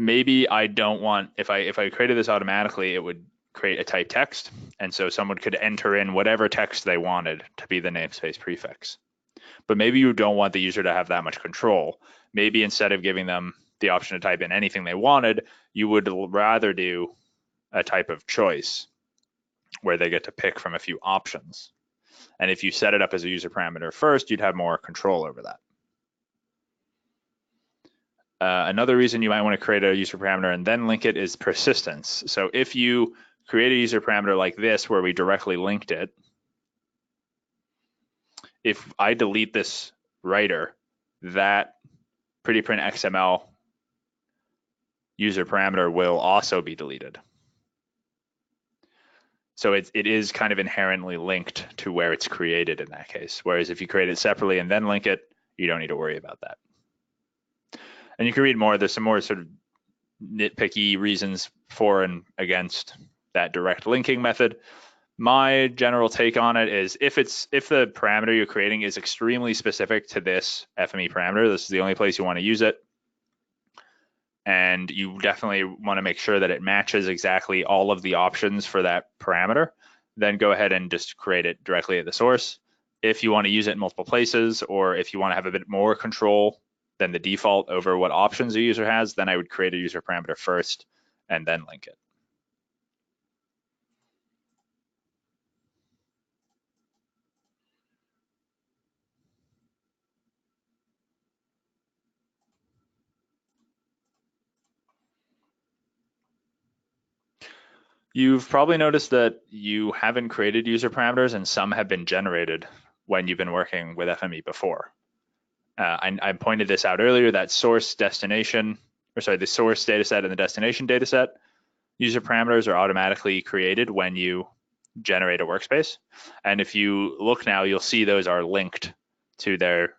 Maybe I don't want, if I created this automatically, it would create a type text. And so someone could enter in whatever text they wanted to be the namespace prefix. But maybe you don't want the user to have that much control. Maybe instead of giving them the option to type in anything they wanted, you would rather do a type of choice where they get to pick from a few options. And if you set it up as a user parameter first, you'd have more control over that. Another reason you might want to create a user parameter and then link it is persistence. So if you create a user parameter like this where we directly linked it, if I delete this writer, that pretty print XML user parameter will also be deleted. So it is kind of inherently linked to where it's created in that case. Whereas if you create it separately and then link it, you don't need to worry about that. And you can read more. There's some more sort of nitpicky reasons for and against that direct linking method. My general take on it is if the parameter you're creating is extremely specific to this FME parameter, this is the only place you want to use it, and you definitely want to make sure that it matches exactly all of the options for that parameter, then go ahead and just create it directly at the source. If you want to use it in multiple places, or if you want to have a bit more control than the default over what options a user has, then I would create a user parameter first and then link it. You've probably noticed that you haven't created user parameters and some have been generated when you've been working with FME before. I pointed this out earlier, that source destination, or sorry, the source dataset and the destination dataset user parameters are automatically created when you generate a workspace. And if you look now, you'll see those are linked to their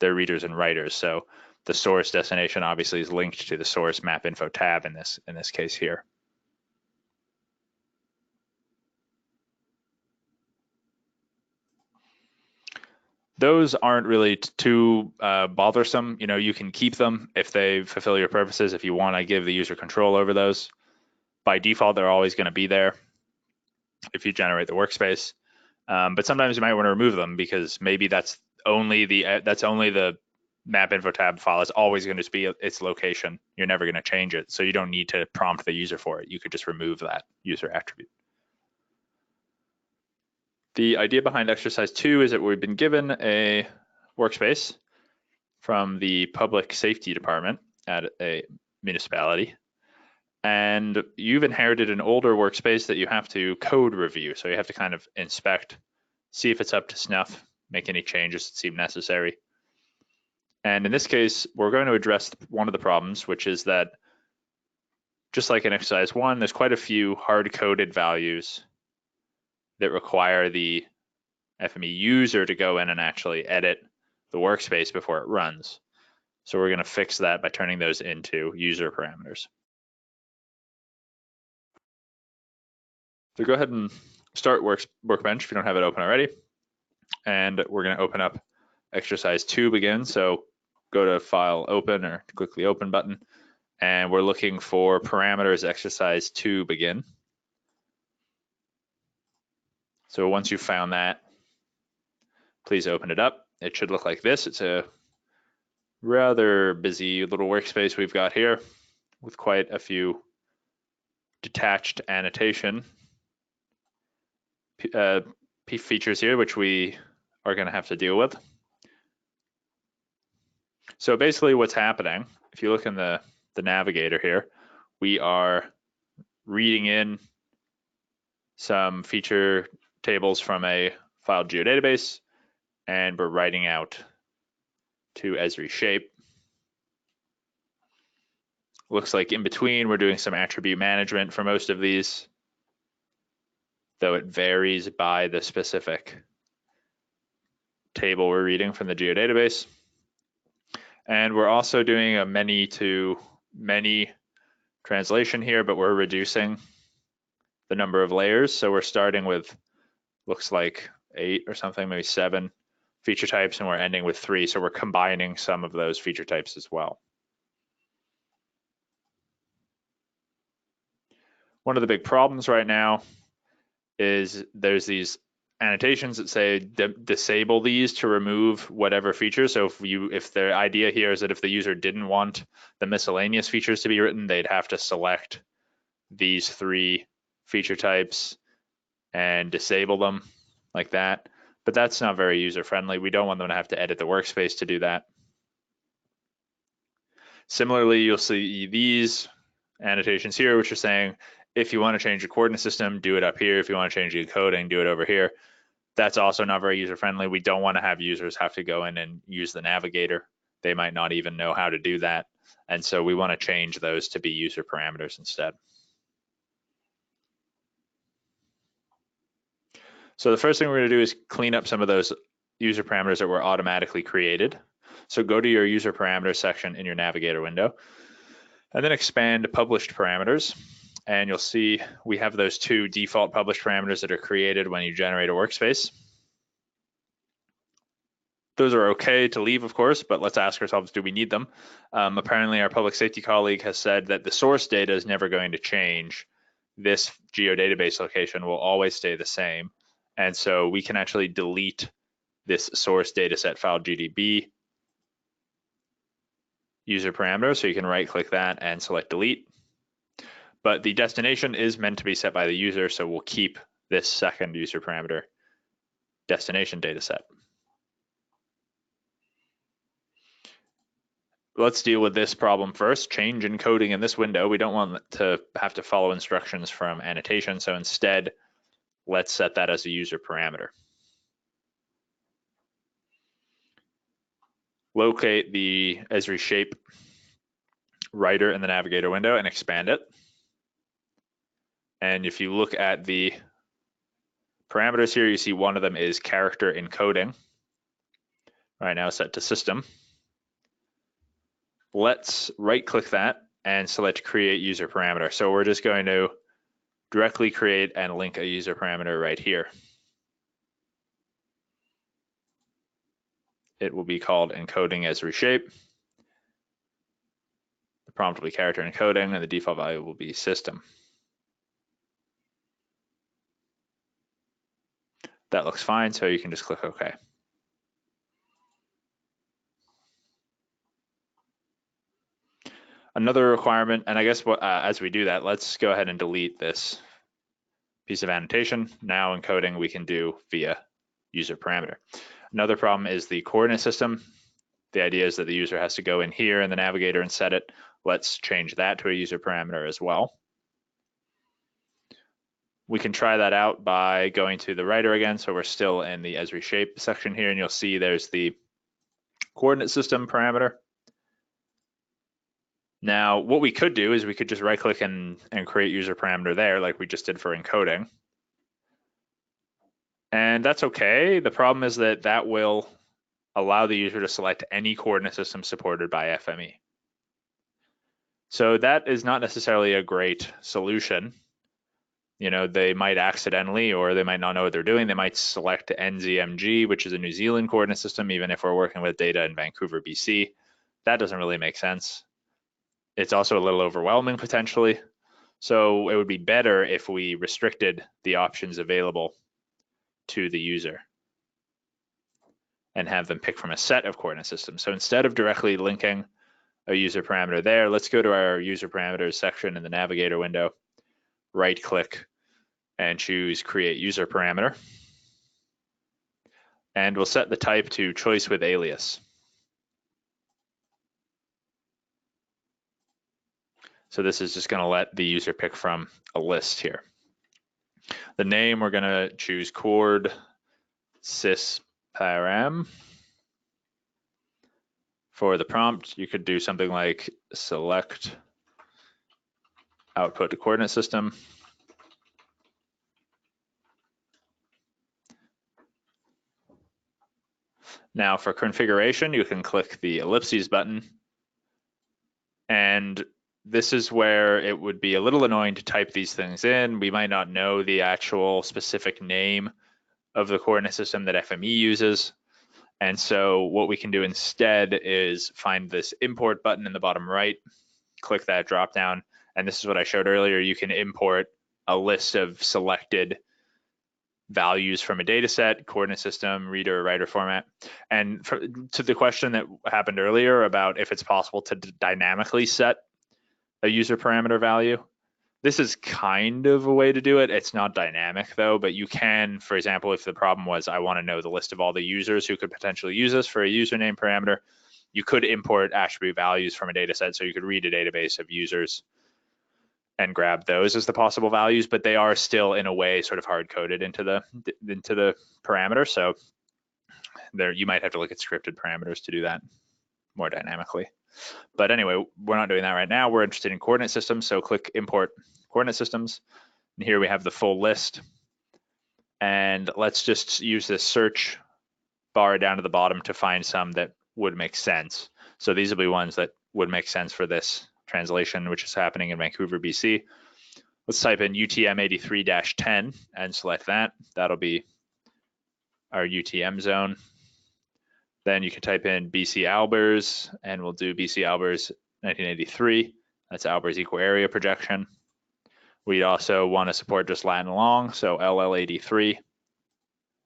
readers and writers. So the source destination obviously is linked to the source MapInfo tab in this case here. Those aren't really too bothersome. You know, you can keep them if they fulfill your purposes. If you want to give the user control over those, by default, they're always going to be there if you generate the workspace. But sometimes you might want to remove them because maybe that's only the MapInfo tab file is always going to be its location. You're never going to change it, so you don't need to prompt the user for it. You could just remove that user attribute. The idea behind exercise 2 is that we've been given a workspace from the public safety department at a municipality, and you've inherited an older workspace that you have to code review. So you have to kind of inspect, see if it's up to snuff, make any changes that seem necessary. And in this case, we're going to address one of the problems, which is that just like in exercise 1, there's quite a few hard-coded values that require the FME user to go in and actually edit the workspace before it runs. So we're going to fix that by turning those into user parameters. So go ahead and start Workbench if you don't have it open already. And we're going to open up exercise 2 begin. So go to File, Open, or click the Open button. And we're looking for parameters exercise 2 begin. So once you've found that, please open it up. It should look like this. It's a rather busy little workspace we've got here with quite a few detached annotation features here, which we are going to have to deal with. So basically what's happening, if you look in the navigator here, we are reading in some feature tables from a file geodatabase, and we're writing out to Esri shape. Looks like in between, we're doing some attribute management for most of these, though it varies by the specific table we're reading from the geodatabase. And we're also doing a many-to-many translation here, but we're reducing the number of layers. So we're starting with, looks like 8 or something, maybe 7 feature types, and we're ending with 3. So we're combining some of those feature types as well. One of the big problems right now is there's these annotations that say disable these to remove whatever feature. So if the idea here is that if the user didn't want the miscellaneous features to be written, they'd have to select these 3 feature types and disable them like that. But that's not very user friendly. We don't want them to have to edit the workspace to do that. Similarly, you'll see these annotations here, which are saying, if you want to change the coordinate system, do it up here. If you want to change the encoding, do it over here. That's also not very user friendly. We don't want to have users have to go in and use the navigator. They might not even know how to do that. And so we want to change those to be user parameters instead. So the first thing we're going to do is clean up some of those user parameters that were automatically created. So go to your user parameters section in your navigator window, and then expand published parameters. And you'll see we have those 2 default published parameters that are created when you generate a workspace. Those are okay to leave, of course, but let's ask ourselves, do we need them? Apparently, our public safety colleague has said that the source data is never going to change. This geodatabase location will always stay the same. And so we can actually delete this source dataset file GDB user parameter. So you can right click that and select delete. But the destination is meant to be set by the user, so we'll keep this second user parameter destination dataset. let's deal with this problem first. Change encoding in this window. We don't want to have to follow instructions from annotation, so instead, let's set that as a user parameter. Locate the Esri shape writer in the navigator window and expand it. And if you look at the parameters here, you see one of them is character encoding. Right now set to system. Let's right-click that and select create user parameter. So we're just going to directly create and link a user parameter right here. It will be called encoding as reshape. The prompt will be character encoding, and the default value will be system. That looks fine, so you can just click OK. Another requirement, and I guess as we do that, let's go ahead and delete this piece of annotation. Now encoding we can do via user parameter. Another problem is the coordinate system. The idea is that the user has to go in here in the navigator and set it. Let's change that to a user parameter as well. We can try that out by going to the writer again. So we're still in the Esri shape section here, and you'll see there's the coordinate system parameter. Now, what we could do is we could just right click and create user parameter there like we just did for encoding. And that's okay. The problem is that that will allow the user to select any coordinate system supported by FME. So that is not necessarily a great solution. You know, they might accidentally, or they might not know what they're doing. They might select NZMG, which is a New Zealand coordinate system, even if we're working with data in Vancouver, BC. That doesn't really make sense. It's also a little overwhelming potentially. So it would be better if we restricted the options available to the user and have them pick from a set of coordinate systems. So instead of directly linking a user parameter there, let's go to our user parameters section in the navigator window, right click and choose create user parameter. And we'll set the type to choice with alias. So this is just going to let the user pick from a list here. The name, we're going to choose coord sys param. For the prompt, you could do something like select output to coordinate system. Now for configuration, you can click the ellipses button. And this is where it would be a little annoying to type these things in. We might not know the actual specific name of the coordinate system that FME uses. And so what we can do instead is find this import button in the bottom right, click that drop down. And this is what I showed earlier. You can import a list of selected values from a data set, coordinate system, reader, or writer format. And to the question that happened earlier about if it's possible to dynamically set a user parameter value, this is kind of a way to do it. It's not dynamic though, but you can, for example, if the problem was I want to know the list of all the users who could potentially use this for a username parameter, you could import attribute values from a data set. So you could read a database of users and grab those as the possible values, but they are still in a way sort of hard coded into the parameter. So there you might have to look at scripted parameters to do that more dynamically. But anyway, we're not doing that right now. We're interested in coordinate systems. So click import coordinate systems. And here we have the full list. And let's just use this search bar down to the bottom to find some that would make sense. So these will be ones that would make sense for this translation, which is happening in Vancouver, BC. Let's type in UTM 83-10 and select that. That'll be our UTM zone. Then you can type in BC Albers, and we'll do BC Albers 1983. That's Albers equal area projection. We also want to support just Latin long, so LL83.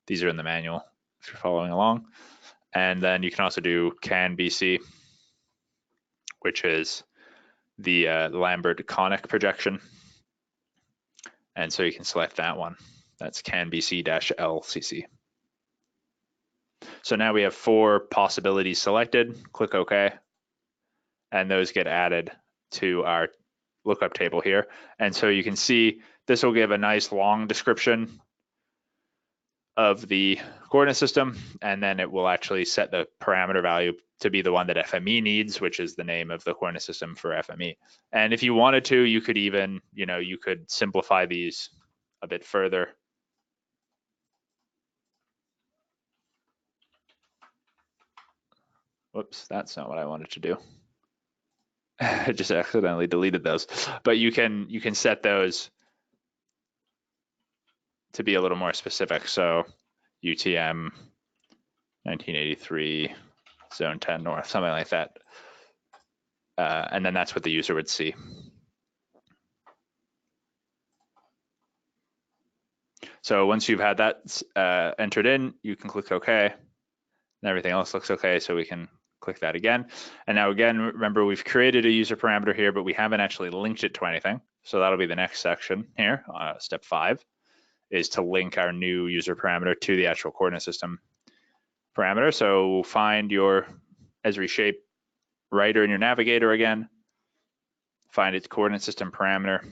These are in the manual if you're following along. And then you can also do CAN BC, which is the Lambert conic projection. And so you can select that one. That's CAN BC-LCC. So now we have 4 possibilities selected. Click OK. and those get added to our lookup table here. And so you can see this will give a nice long description of the coordinate system, and then it will actually set the parameter value to be the one that FME needs, which is the name of the coordinate system for FME. And if you wanted to, you could even, you could simplify these a bit further. Whoops, that's not what I wanted to do. I just accidentally deleted those. But you can set those to be a little more specific. So UTM 1983, zone 10 north, something like that. And then that's what the user would see. So once you've had that entered in, you can click OK, and everything else looks okay, so we can click that again. And now again, remember we've created a user parameter here, but we haven't actually linked it to anything. So that'll be the next section here, step 5, is to link our new user parameter to the actual coordinate system parameter. So find your Esri shape writer in your navigator again, find its coordinate system parameter,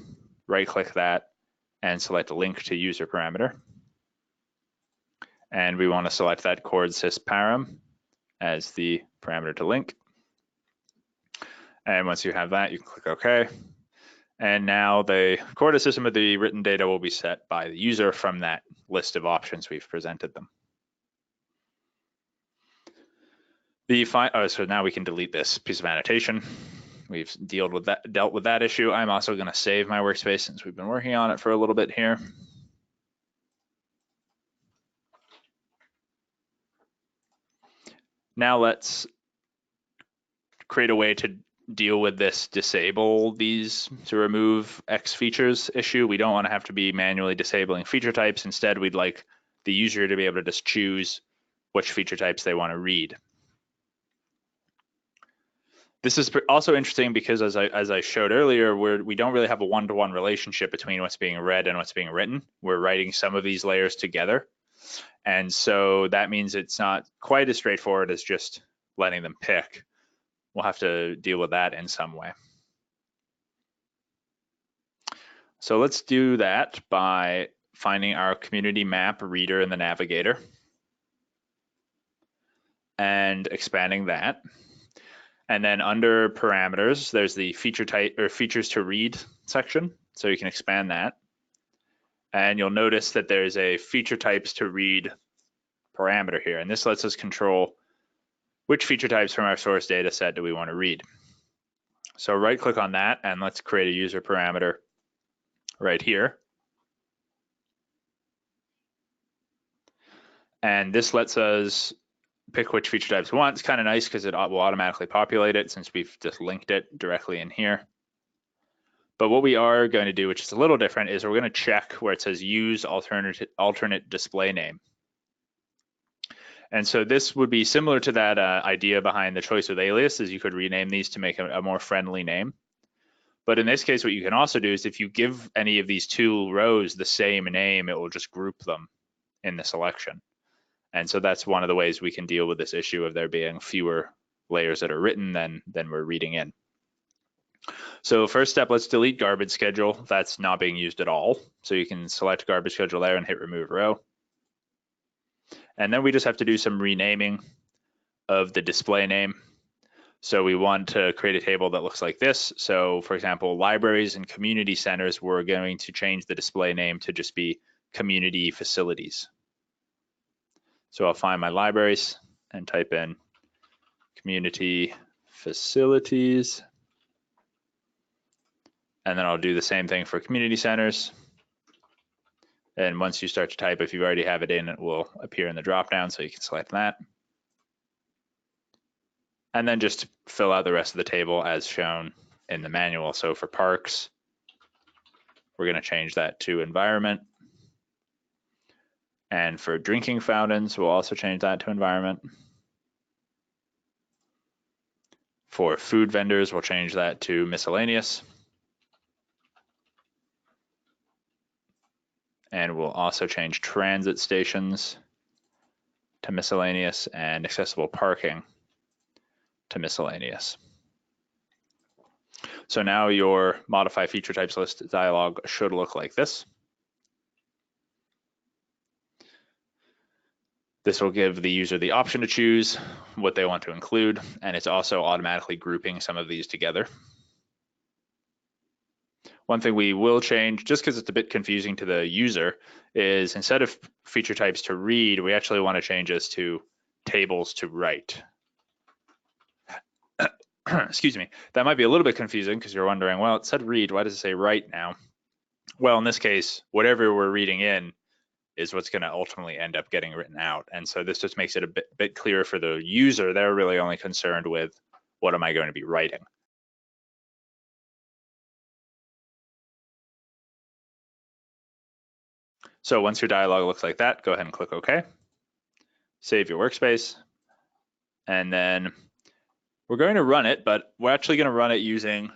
right click that, and select link to user parameter. And we want to select that coordsys param as the parameter to link. And once you have that, you can click OK. And now the coordinate system of the written data will be set by the user from that list of options we've presented them. So now we can delete this piece of annotation. We've dealt with that issue. I'm also going to save my workspace since we've been working on it for a little bit here. Now let's create a way to deal with this disable these to remove X features issue. We don't want to have to be manually disabling feature types. Instead, we'd like the user to be able to just choose which feature types they want to read. This is also interesting because as I showed earlier, we don't really have a one-to-one relationship between what's being read and what's being written. We're writing some of these layers together. And so that means it's not quite as straightforward as just letting them pick. We'll have to deal with that in some way. So let's do that by finding our community map reader in the navigator and expanding that. And then under parameters, there's the feature type or features to read section. So you can expand that. And you'll notice that there's a feature types to read parameter here. And this lets us control which feature types from our source data set do we want to read. So right click on that and let's create a user parameter right here. And this lets us pick which feature types we want. It's kind of nice because it will automatically populate it since we've just linked it directly in here. But what we are going to do, which is a little different, is we're going to check where it says use alternate display name. And so this would be similar to that idea behind the choice with alias, is you could rename these to make a more friendly name. But in this case, what you can also do is if you give any of these two rows the same name, it will just group them in the selection. And so that's one of the ways we can deal with this issue of there being fewer layers that are written than we're reading in. So first step, let's delete garbage schedule. That's not being used at all. So you can select garbage schedule there and hit remove row. And then we just have to do some renaming of the display name. So we want to create a table that looks like this. So for example, libraries and community centers, we're going to change the display name to just be community facilities. So I'll find my libraries and type in community facilities. And then I'll do the same thing for community centers. And once you start to type, if you already have it in, it will appear in the dropdown, so you can select that. And then just fill out the rest of the table as shown in the manual. So for parks, we're going to change that to environment. And for drinking fountains, we'll also change that to environment. For food vendors, we'll change that to miscellaneous. And we'll also change transit stations to miscellaneous and accessible parking to miscellaneous. So now your modify feature types list dialog should look like this. This will give the user the option to choose what they want to include, and it's also automatically grouping some of these together. One thing we will change, just because it's a bit confusing to the user, is instead of feature types to read, we actually want to change this to tables to write. Excuse me. That might be a little bit confusing because you're wondering, well, it said read, why does it say write now? Well, in this case, whatever we're reading in is what's going to ultimately end up getting written out. And so this just makes it a bit clearer for the user. They're really only concerned with what am I going to be writing. So once your dialog looks like that, go ahead and click OK. Save your workspace. And then we're going to run it, but we're actually going to run it using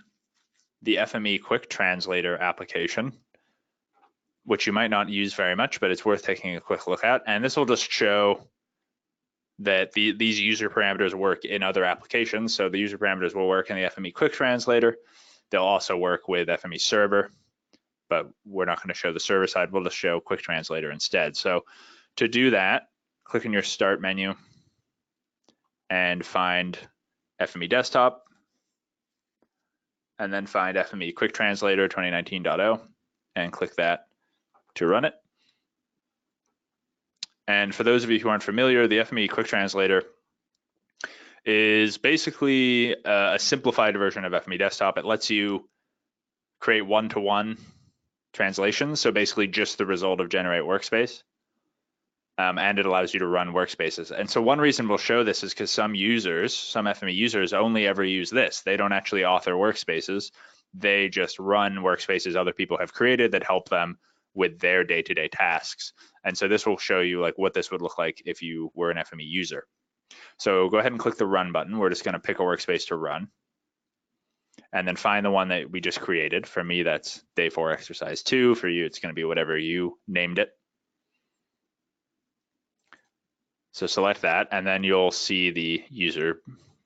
the FME Quick Translator application, which you might not use very much, but it's worth taking a quick look at. And this will just show that these user parameters work in other applications. So the user parameters will work in the FME Quick Translator. They'll also work with FME Server, but we're not going to show the server side. We'll just show Quick Translator instead. So to do that, click in your Start menu and find FME Desktop, and then find FME Quick Translator 2019.0 and click that to run it. And for those of you who aren't familiar, the FME Quick Translator is basically a simplified version of FME Desktop. It lets you create one-to-one translations, so basically just the result of generate workspace, and it allows you to run workspaces. And so one reason we'll show this is because some users, some FME users only ever use this. They don't actually author workspaces. They just run workspaces other people have created that help them with their day-to-day tasks. And so this will show you like what this would look like if you were an FME user. So go ahead and click the run button. We're just going to pick a workspace to run. And then find the one that we just created. For me, that's day 4, exercise 2. For you, it's going to be whatever you named it. So select that, and then you'll see the user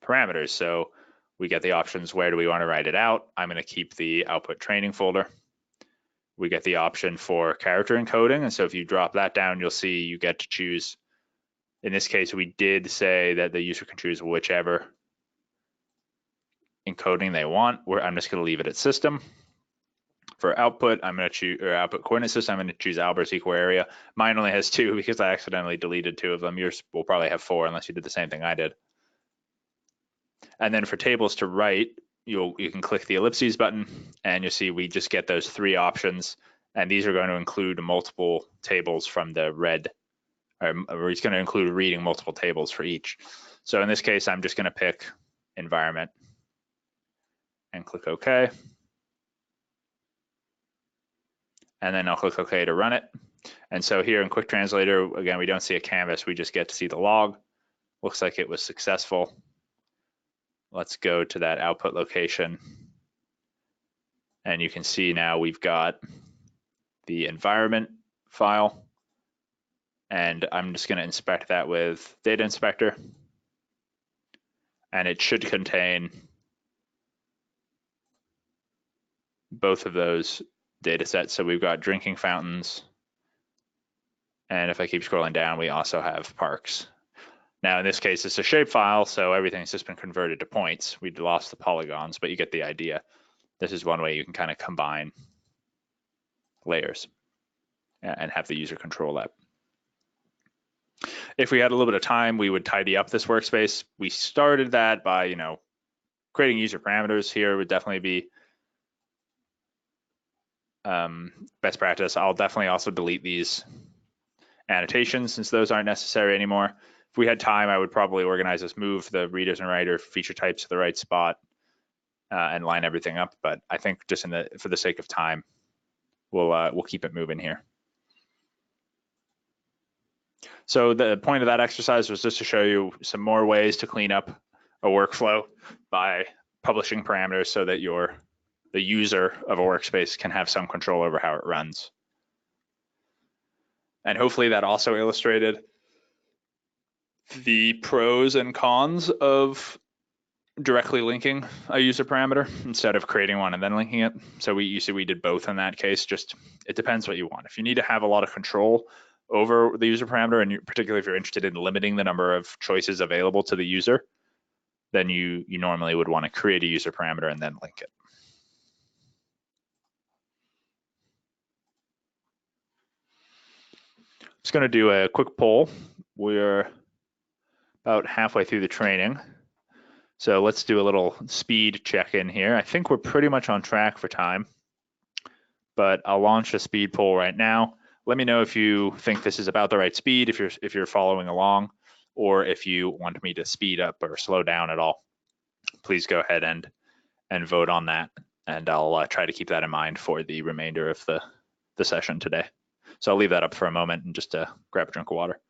parameters. So we get the options, where do we want to write it out? I'm going to keep the output training folder. We get the option for character encoding. And so if you drop that down, you'll see you get to choose. In this case, we did say that the user can choose whichever encoding they want. I'm just going to leave it at system. For output, I'm going to choose, or output coordinate system, I'm going to choose Albert's equal area. Mine only has 2 because I accidentally deleted 2 of them. Yours will probably have 4 unless you did the same thing I did. And then for tables to write, you can click the ellipses button and you'll see we just get those 3 options. And these are going to include multiple tables from the red, or it's going to include reading multiple tables for each. So in this case, I'm just going to pick environment and click OK. And then I'll click OK to run it. And so here in Quick Translator, again, we don't see a canvas, we just get to see the log. Looks like it was successful. Let's go to that output location. And you can see now we've got the environment file. And I'm just going to inspect that with Data Inspector. And it should contain both of those data sets. So we've got drinking fountains. And if I keep scrolling down, we also have parks. Now, in this case, it's a shapefile, so everything's just been converted to points. We'd lost the polygons, but you get the idea. This is one way you can kind of combine layers and have the user control that. If we had a little bit of time, we would tidy up this workspace. We started that by, creating user parameters. Here would definitely be best practice. I'll definitely also delete these annotations since those aren't necessary anymore. If we had time, I would probably organize this, move the readers and writer feature types to the right spot and line everything up. But I think just for the sake of time, we'll keep it moving here. So the point of that exercise was just to show you some more ways to clean up a workflow by publishing parameters so that the user of a workspace can have some control over how it runs. And hopefully that also illustrated the pros and cons of directly linking a user parameter instead of creating one and then linking it. So we did both in that case. Just it depends what you want. If you need to have a lot of control over the user parameter, and particularly if you're interested in limiting the number of choices available to the user, then you normally would want to create a user parameter and then link it. Just going to do a quick poll. We're about halfway through the training. So let's do a little speed check-in here. I think we're pretty much on track for time, but I'll launch a speed poll right now. Let me know if you think this is about the right speed, if you're following along, or if you want me to speed up or slow down at all. Please go ahead and vote on that, and I'll try to keep that in mind for the remainder of the session today. So I'll leave that up for a moment and just grab a drink of water.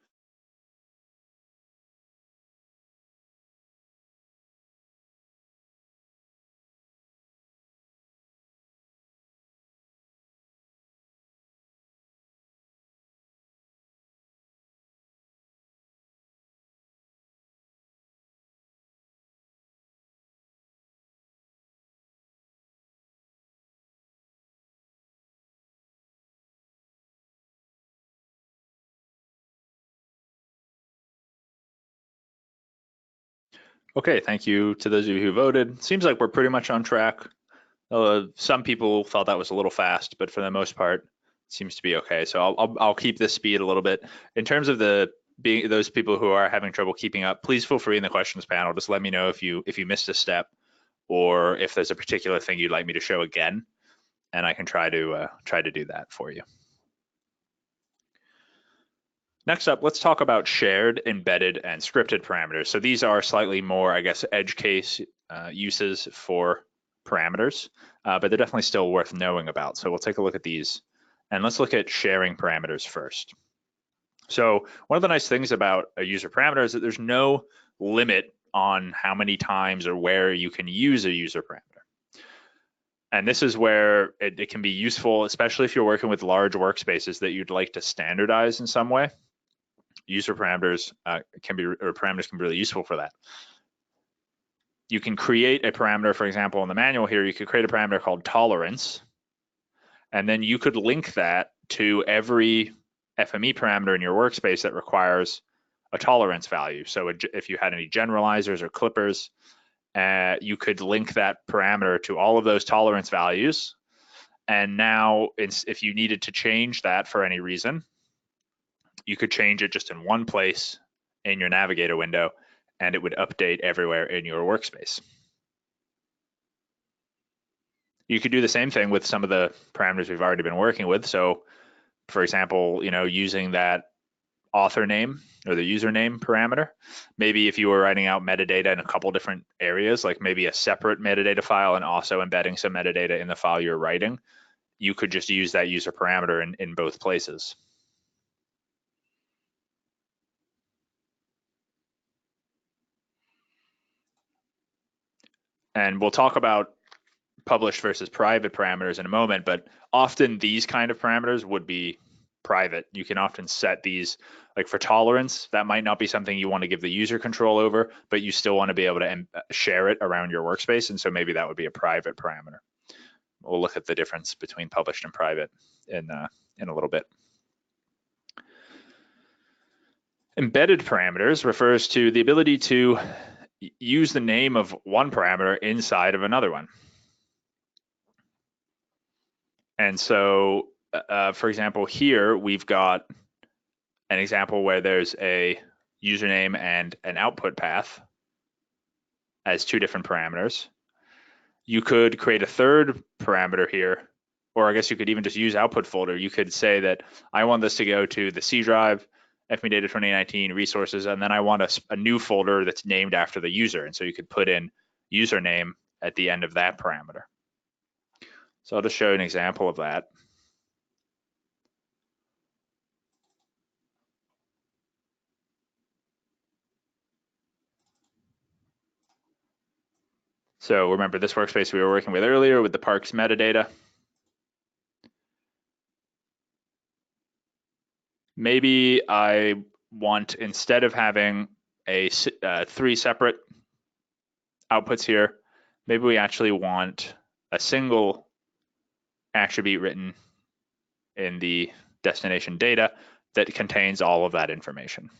Okay, thank you to those of you who voted. Seems like we're pretty much on track. Some people thought that was a little fast, but for the most part, it seems to be okay. So I'll keep this speed a little bit. In terms of those people who are having trouble keeping up, please feel free in the questions panel. Just let me know if you missed a step, or if there's a particular thing you'd like me to show again, and I can try to do that for you. Next up, let's talk about shared, embedded, and scripted parameters. So these are slightly more, I guess, edge case uses for parameters, but they're definitely still worth knowing about. So we'll take a look at these, and let's look at sharing parameters first. So one of the nice things about a user parameter is that there's no limit on how many times or where you can use a user parameter. And this is where it can be useful, especially if you're working with large workspaces that you'd like to standardize in some way. User parameters parameters can be really useful for that. You can create a parameter, for example, in the manual here, you could create a parameter called tolerance, and then you could link that to every FME parameter in your workspace that requires a tolerance value. So if you had any generalizers or clippers, you could link that parameter to all of those tolerance values. And now if you needed to change that for any reason, you could change it just in one place in your navigator window, and it would update everywhere in your workspace. You could do the same thing with some of the parameters we've already been working with. So for example, using that author name or the username parameter, maybe if you were writing out metadata in a couple different areas, like maybe a separate metadata file and also embedding some metadata in the file you're writing, you could just use that user parameter in both places. And we'll talk about published versus private parameters in a moment, but often these kind of parameters would be private. You can often set these, like for tolerance, that might not be something you want to give the user control over, but you still want to be able to share it around your workspace. And so maybe that would be a private parameter. We'll look at the difference between published and private in a little bit. Embedded parameters refers to the ability to use the name of one parameter inside of another one. And so, for example, here we've got an example where there's a username and an output path as two different parameters. You could create a third parameter here, or I guess you could even just use output folder. You could say that I want this to go to the C drive, FME Data 2019 resources, and then I want a new folder that's named after the user. And so you could put in username at the end of that parameter. So I'll just show you an example of that. So remember this workspace we were working with earlier with the parks metadata. Maybe I want, instead of having three separate outputs here. Maybe we actually want a single attribute written in the destination data that contains all of that information.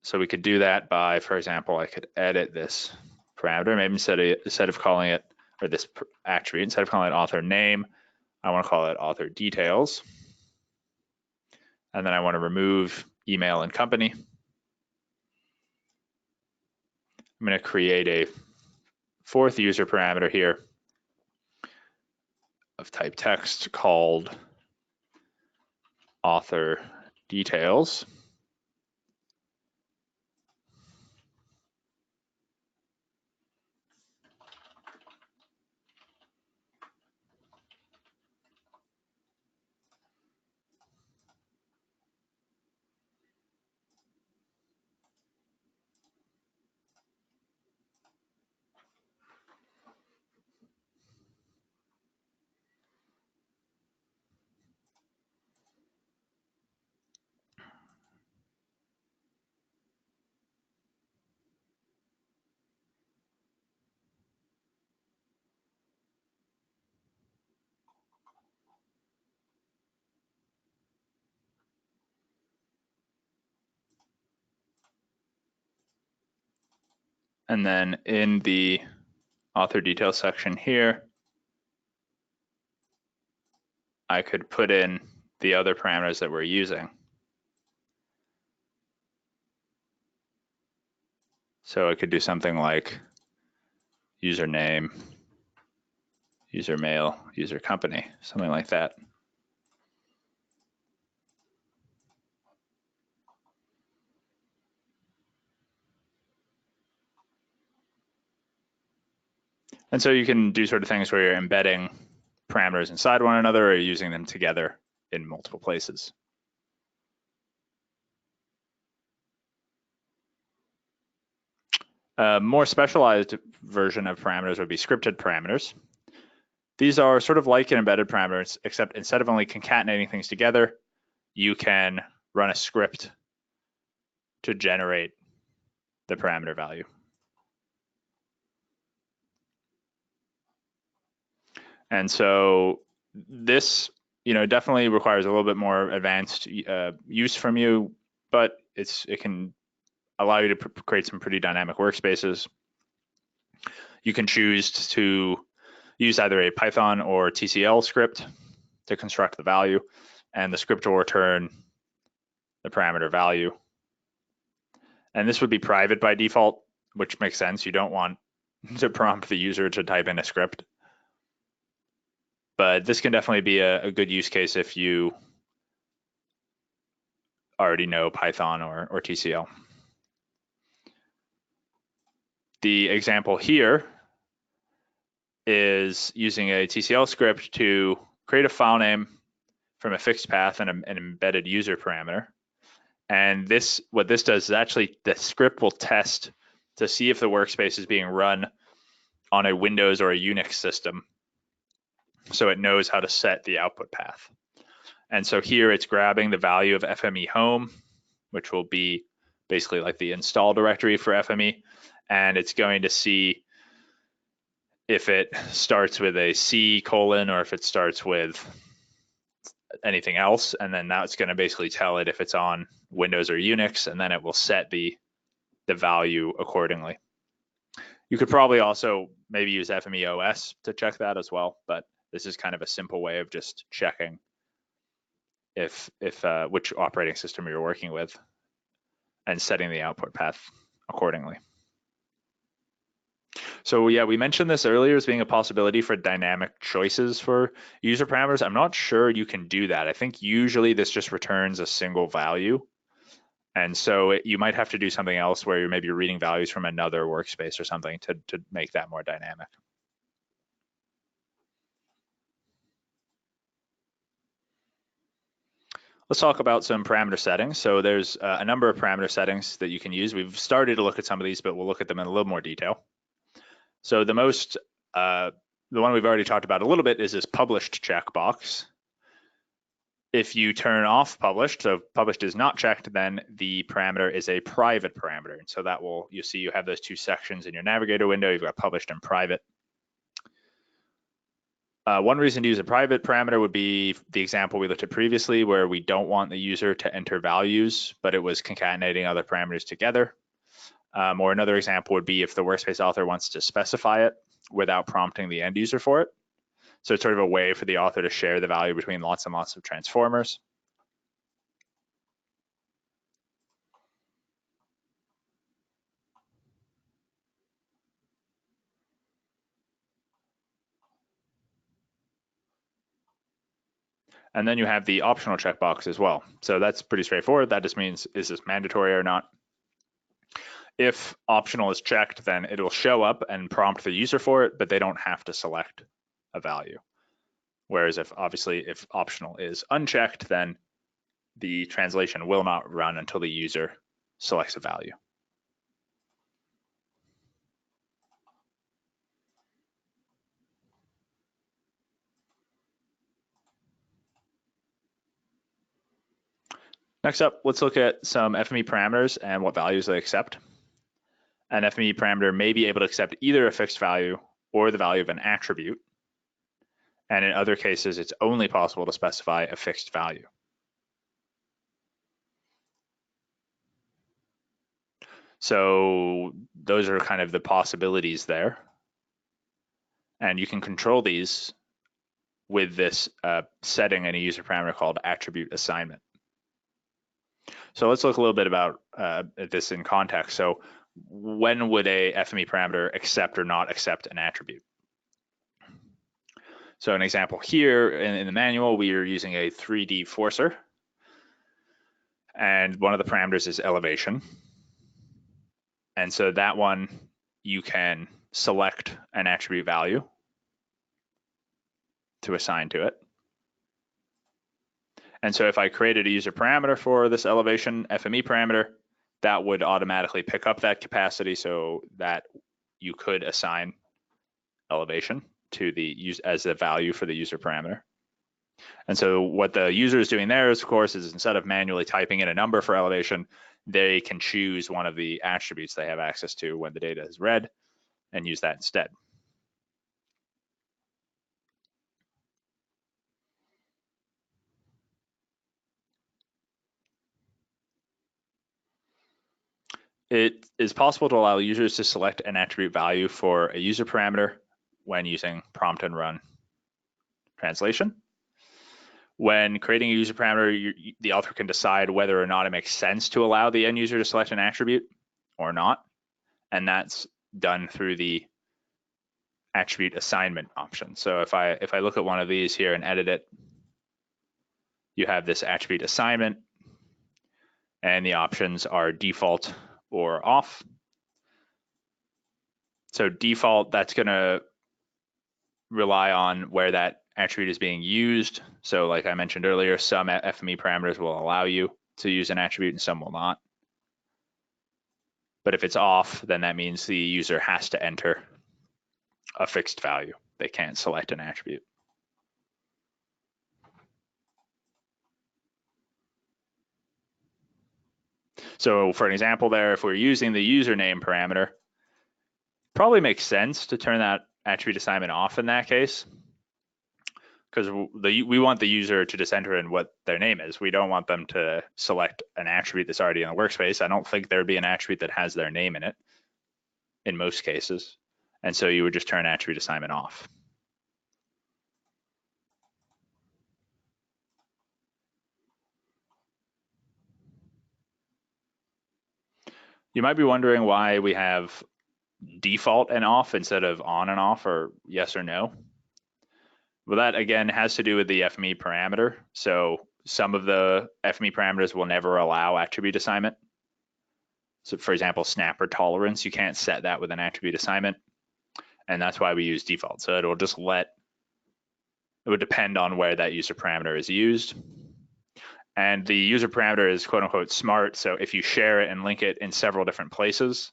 So we could do that by, for example, I could edit this parameter. Maybe instead of calling it, or this attribute, instead of calling it author name, I want to call it author details. And then I want to remove email and company. I'm going to create a fourth user parameter here of type text called author details. And then in the author details section here, I could put in the other parameters that we're using. So I could do something like username, user mail, user company, something like that. And so you can do sort of things where you're embedding parameters inside one another or using them together in multiple places. A more specialized version of parameters would be scripted parameters. These are sort of like an embedded parameters, except instead of only concatenating things together, you can run a script to generate the parameter value. And so this, definitely requires a little bit more advanced use from you, but it can allow you to create some pretty dynamic workspaces. You can choose to use either a Python or TCL script to construct the value, and the script will return the parameter value. And this would be private by default, which makes sense. You don't want to prompt the user to type in a script. But this can definitely be a good use case if you already know Python or TCL. The example here is using a TCL script to create a file name from a fixed path and an embedded user parameter. And what this does is actually the script will test to see if the workspace is being run on a Windows or a Unix system. So it knows how to set the output path. And so here it's grabbing the value of FME home, which will be basically like the install directory for FME. And it's going to see if it starts with a C : or if it starts with anything else. And then that's going to basically tell it if it's on Windows or Unix, and then it will set the value accordingly. You could probably also maybe use FME OS to check that as well, but this is kind of a simple way of just checking if which operating system you're working with and setting the output path accordingly. So yeah, we mentioned this earlier as being a possibility for dynamic choices for user parameters. I'm not sure you can do that. I think usually this just returns a single value. And so you might have to do something else where you're maybe reading values from another workspace or something to make that more dynamic. Let's talk about some parameter settings. So there's a number of parameter settings that you can use. We've started to look at some of these, but we'll look at them in a little more detail. So the one we've already talked about a little bit is this published checkbox. If you turn off published, so published is not checked, then the parameter is a private parameter. And so that will, you see you have those two sections in your navigator window. You've got published and private. One reason to use a private parameter would be the example we looked at previously, where we don't want the user to enter values, but it was concatenating other parameters together. Or another example would be if the workspace author wants to specify it without prompting the end user for it. So it's sort of a way for the author to share the value between lots and lots of transformers. And then you have the optional checkbox as well. So that's pretty straightforward. That just means, is this mandatory or not? If optional is checked, then it'll show up and prompt the user for it, but they don't have to select a value. Whereas if optional is unchecked, then the translation will not run until the user selects a value. Next up, let's look at some FME parameters and what values they accept. An FME parameter may be able to accept either a fixed value or the value of an attribute. And in other cases, it's only possible to specify a fixed value. So those are kind of the possibilities there. And you can control these with this setting in a user parameter called attribute assignment. So let's look a little bit about this in context. So when would a FME parameter accept or not accept an attribute? So an example here in the manual, we are using a 3D forcer. And one of the parameters is elevation. And so that one, you can select an attribute value to assign to it. And so if I created a user parameter for this elevation FME parameter, that would automatically pick up that capacity so that you could assign elevation to the use as the value for the user parameter. And so what the user is doing there, of course, is instead of manually typing in a number for elevation, they can choose one of the attributes they have access to when the data is read and use that instead. It is possible to allow users to select an attribute value for a user parameter when using prompt and run translation. When creating a user parameter, the author can decide whether or not it makes sense to allow the end user to select an attribute or not. And that's done through the attribute assignment option. So if I look at one of these here and edit it, you have this attribute assignment, and the options are default or off. So default, that's going to rely on where that attribute is being used. So like I mentioned earlier, some FME parameters will allow you to use an attribute and some will not. But if it's off, then that means the user has to enter a fixed value. They can't select an attribute. So for an example there, if we're using the username parameter, probably makes sense to turn that attribute assignment off in that case, because we want the user to just enter in what their name is. We don't want them to select an attribute that's already in the workspace. I don't think there'd be an attribute that has their name in it in most cases. And so you would just turn attribute assignment off. You might be wondering why we have default and off instead of on and off, or yes or no. Well, that again has to do with the FME parameter. So some of the FME parameters will never allow attribute assignment. So for example, snapper tolerance, you can't set that with an attribute assignment. And that's why we use default. So it'll just it would depend on where that user parameter is used. And the user parameter is quote unquote smart. So if you share it and link it in several different places,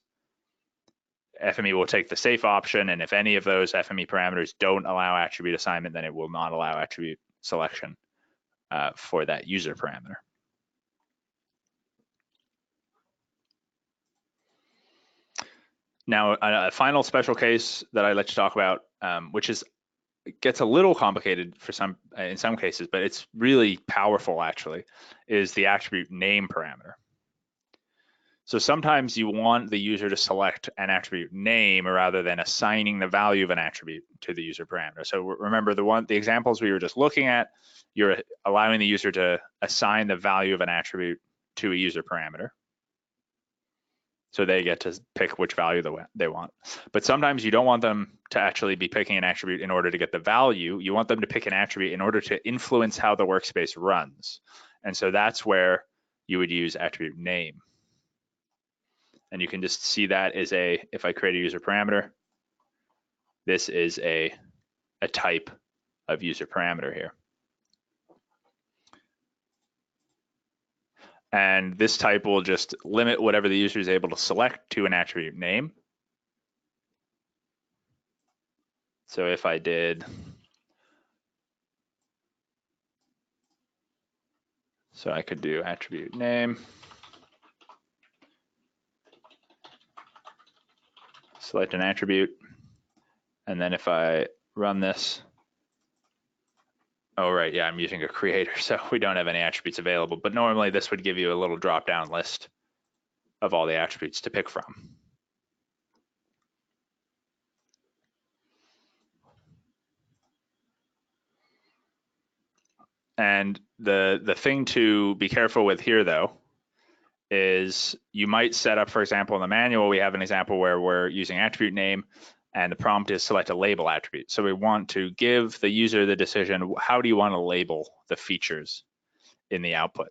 FME will take the safe option. And if any of those FME parameters don't allow attribute assignment, then it will not allow attribute selection for that user parameter. Now, a final special case that I'd like to talk about, which gets a little complicated in some cases, but it's really powerful actually, is the attribute name parameter. So sometimes you want the user to select an attribute name rather than assigning the value of an attribute to the user parameter. So remember the examples we were just looking at, you're allowing the user to assign the value of an attribute to a user parameter. So they get to pick which value they want. But sometimes you don't want them to actually be picking an attribute in order to get the value. You want them to pick an attribute in order to influence how the workspace runs. And so that's where you would use attribute name. And you can just see that as if I create a user parameter, this is a type of user parameter here. And this type will just limit whatever the user is able to select to an attribute name. So if I did, so I could do attribute name, select an attribute, and then if I run this, oh right, yeah, I'm using a creator, so we don't have any attributes available, but normally this would give you a little drop-down list of all the attributes to pick from. And the thing to be careful with here, though, is you might set up, for example, in the manual, we have an example where we're using attribute name, and the prompt is select a label attribute. So we want to give the user the decision, how do you want to label the features in the output?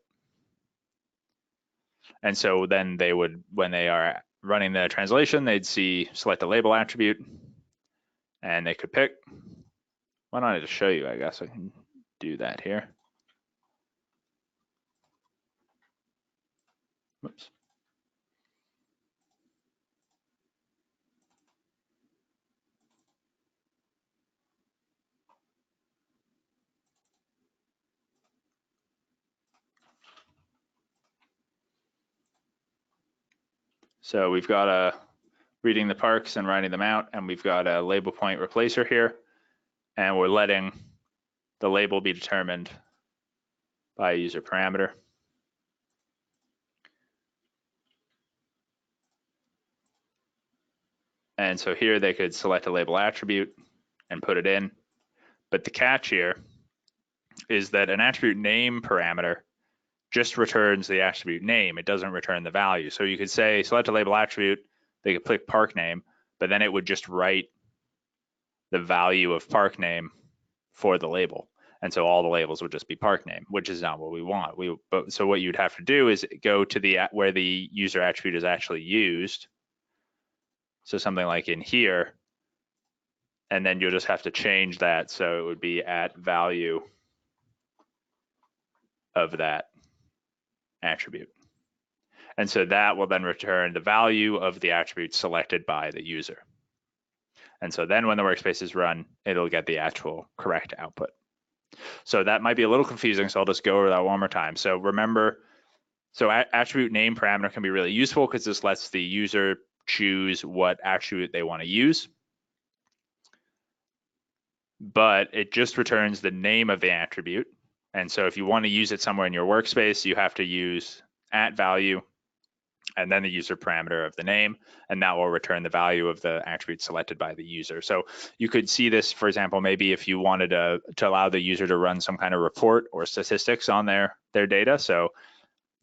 And so then they would, when they are running the translation, they'd see select a label attribute, and they could pick. Why don't I just show you? I guess I can do that here. Whoops. So we've got a reading the parks and writing them out, and we've got a label point replacer here, and we're letting the label be determined by a user parameter. And so here they could select a label attribute and put it in. But the catch here is that an attribute name parameter just returns the attribute name. It doesn't return the value. So you could say select a label attribute, they could click park name, but then it would just write the value of park name for the label. And so all the labels would just be park name, which is not what we want. So what you'd have to do is go to where the user attribute is actually used. So something like in here, and then you'll just have to change that. So it would be at value of that attribute. And so that will then return the value of the attribute selected by the user. And so then when the workspace is run, it'll get the actual correct output. So that might be a little confusing, so I'll just go over that one more time. So remember, so attribute name parameter can be really useful because this lets the user choose what attribute they want to use. But it just returns the name of the attribute. And so if you want to use it somewhere in your workspace, you have to use @value and then the user parameter of the name, and that will return the value of the attribute selected by the user. So you could see this, for example, maybe if you wanted to allow the user to run some kind of report or statistics on their data. So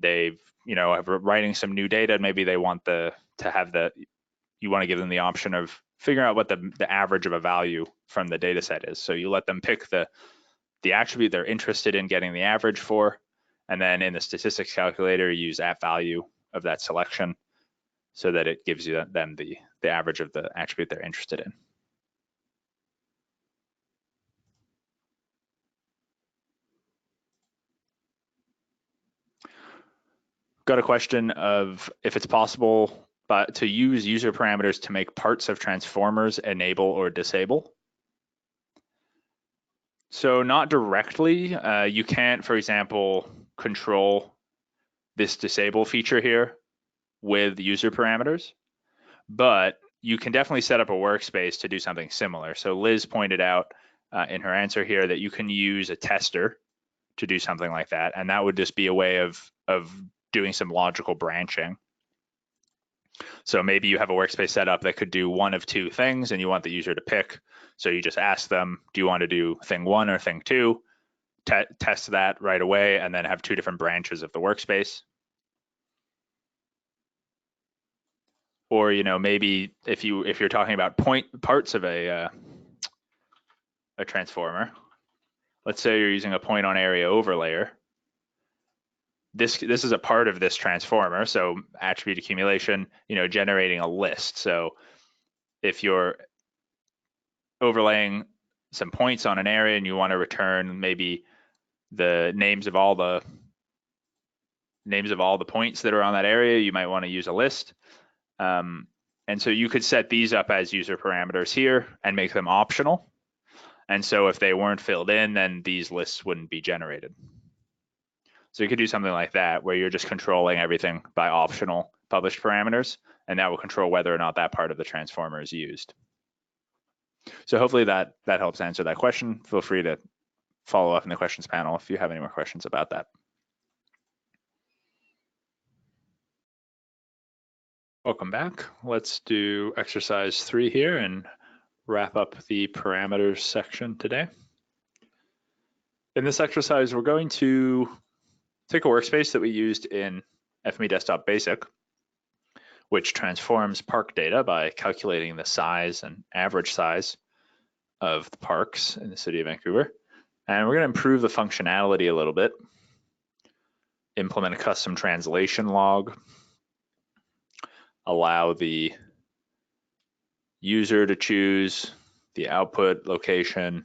they've, have writing some new data, maybe they want you want to give them the option of figuring out what the average of a value from the data set is. So you let them pick the attribute they're interested in getting the average for, and then in the statistics calculator, use @value of that selection so that it gives them the average of the attribute they're interested in. Got a question of if it's possible to use user parameters to make parts of transformers enable or disable. So not directly. You can't, for example, control this disable feature here with user parameters, but you can definitely set up a workspace to do something similar. So Liz pointed out in her answer here that you can use a tester to do something like that, and that would just be a way of doing some logical branching. So maybe you have a workspace set up that could do one of two things and you want the user to pick. So you just ask them, do you want to do thing one or thing two? Test that right away and then have two different branches of the workspace. Or maybe if you're talking about parts of a transformer, let's say you're using a point on area overlayer. This is a part of this transformer, so attribute accumulation, generating a list. So if you're overlaying some points on an area and you want to return maybe the names of all the points that are on that area, you might want to use a list. And so you could set these up as user parameters here and make them optional. And so if they weren't filled in, then these lists wouldn't be generated. So you could do something like that, where you're just controlling everything by optional published parameters, and that will control whether or not that part of the transformer is used. So hopefully that helps answer that question. Feel free to follow up in the questions panel if you have any more questions about that. Welcome back. Let's do exercise 3 here and wrap up the parameters section today. In this exercise, we're going to take a workspace that we used in FME Desktop Basic, which transforms park data by calculating the size and average size of the parks in the city of Vancouver. And we're going to improve the functionality a little bit, implement a custom translation log, allow the user to choose the output location,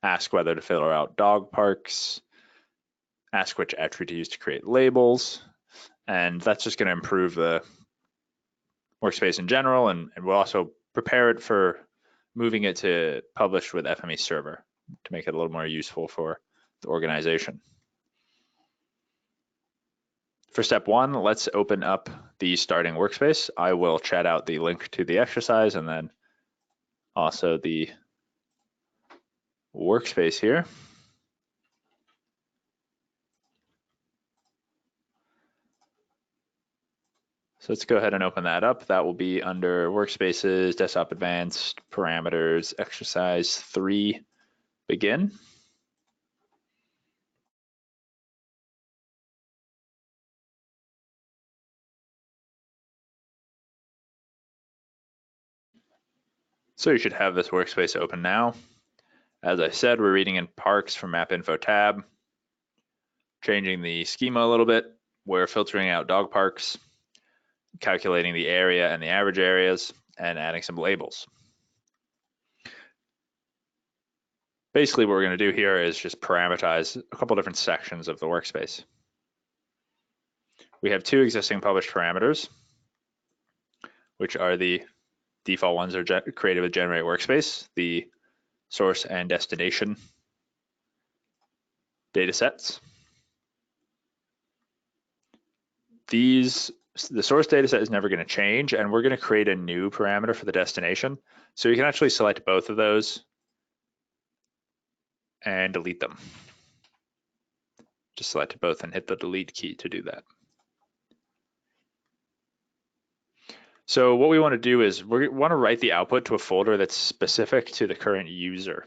ask whether to filter out dog parks, ask which attribute to use to create labels, and that's just going to improve the workspace in general, and we'll also prepare it for moving it to publish with FME Server to make it a little more useful for the organization. For step 1, let's open up the starting workspace. I will chat out the link to the exercise and then also the workspace here. So let's go ahead and open that up. That will be under Workspaces, Desktop Advanced, Parameters, Exercise 3, Begin. So you should have this workspace open now. As I said, we're reading in parks from MapInfo tab, changing the schema a little bit. We're filtering out dog parks, calculating the area and the average areas, and adding some labels. Basically, what we're going to do here is just parameterize a couple different sections of the workspace. We have two existing published parameters, which are the default ones are created with Generate Workspace, the source and destination data sets. The source data set is never going to change, and we're going to create a new parameter for the destination. So you can actually select both of those and delete them. Just select both and hit the delete key to do that. So what we want to do is we want to write the output to a folder that's specific to the current user.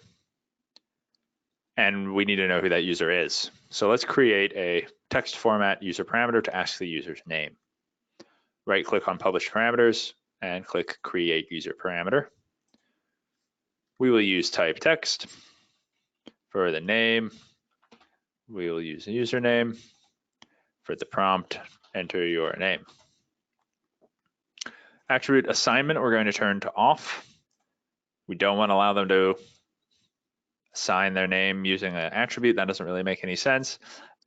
And we need to know who that user is. So let's create a text format user parameter to ask the user's name. Right click on Publish Parameters and click Create User Parameter. We will use type text. For the name, we will use a username. For the prompt, enter your name. Attribute assignment, we're going to turn to off. We don't want to allow them to assign their name using an attribute. That doesn't really make any sense.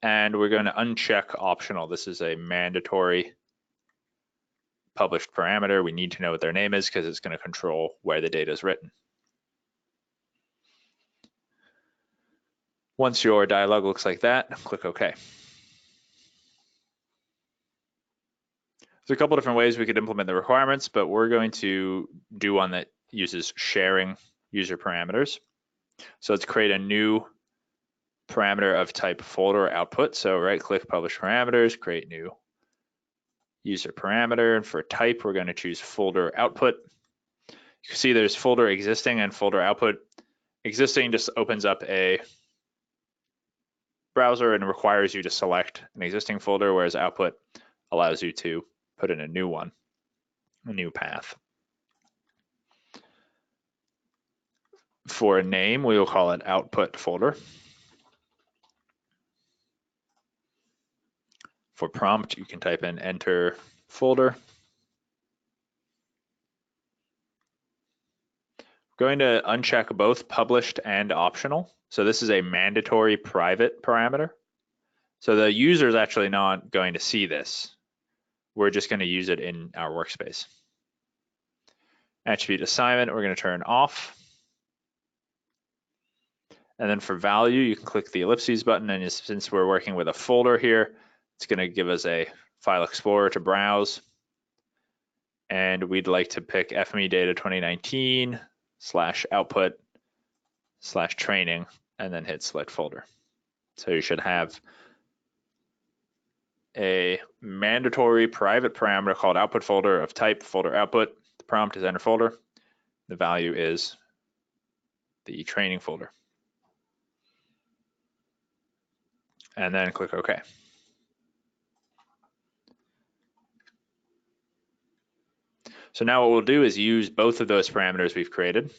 And we're going to uncheck optional. This is a mandatory published parameter. We need to know what their name is because it's going to control where the data is written. Once your dialog looks like that, click OK. There's a couple different ways we could implement the requirements, but we're going to do one that uses sharing user parameters. So let's create a new parameter of type folder output. So right-click Publish Parameters, create new user parameter. And for type, we're going to choose folder output. You can see there's folder existing and folder output. Existing just opens up a browser and requires you to select an existing folder, whereas output allows you to put in a new one, a new path. For a name, we will call it output folder. For prompt, you can type in enter folder. We're going to uncheck both published and optional. So this is a mandatory private parameter. So the user is actually not going to see this. We're just going to use it in our workspace. Attribute assignment, we're going to turn off. And then for value, you can click the ellipses button, and since we're working with a folder here, it's going to give us a file explorer to browse. And we'd like to pick FME data 2019 /output/training, and then hit select folder. So you should have a mandatory private parameter called output folder of type folder output. The prompt is enter folder. The value is the training folder. And then click OK. So now what we'll do is use both of those parameters we've created.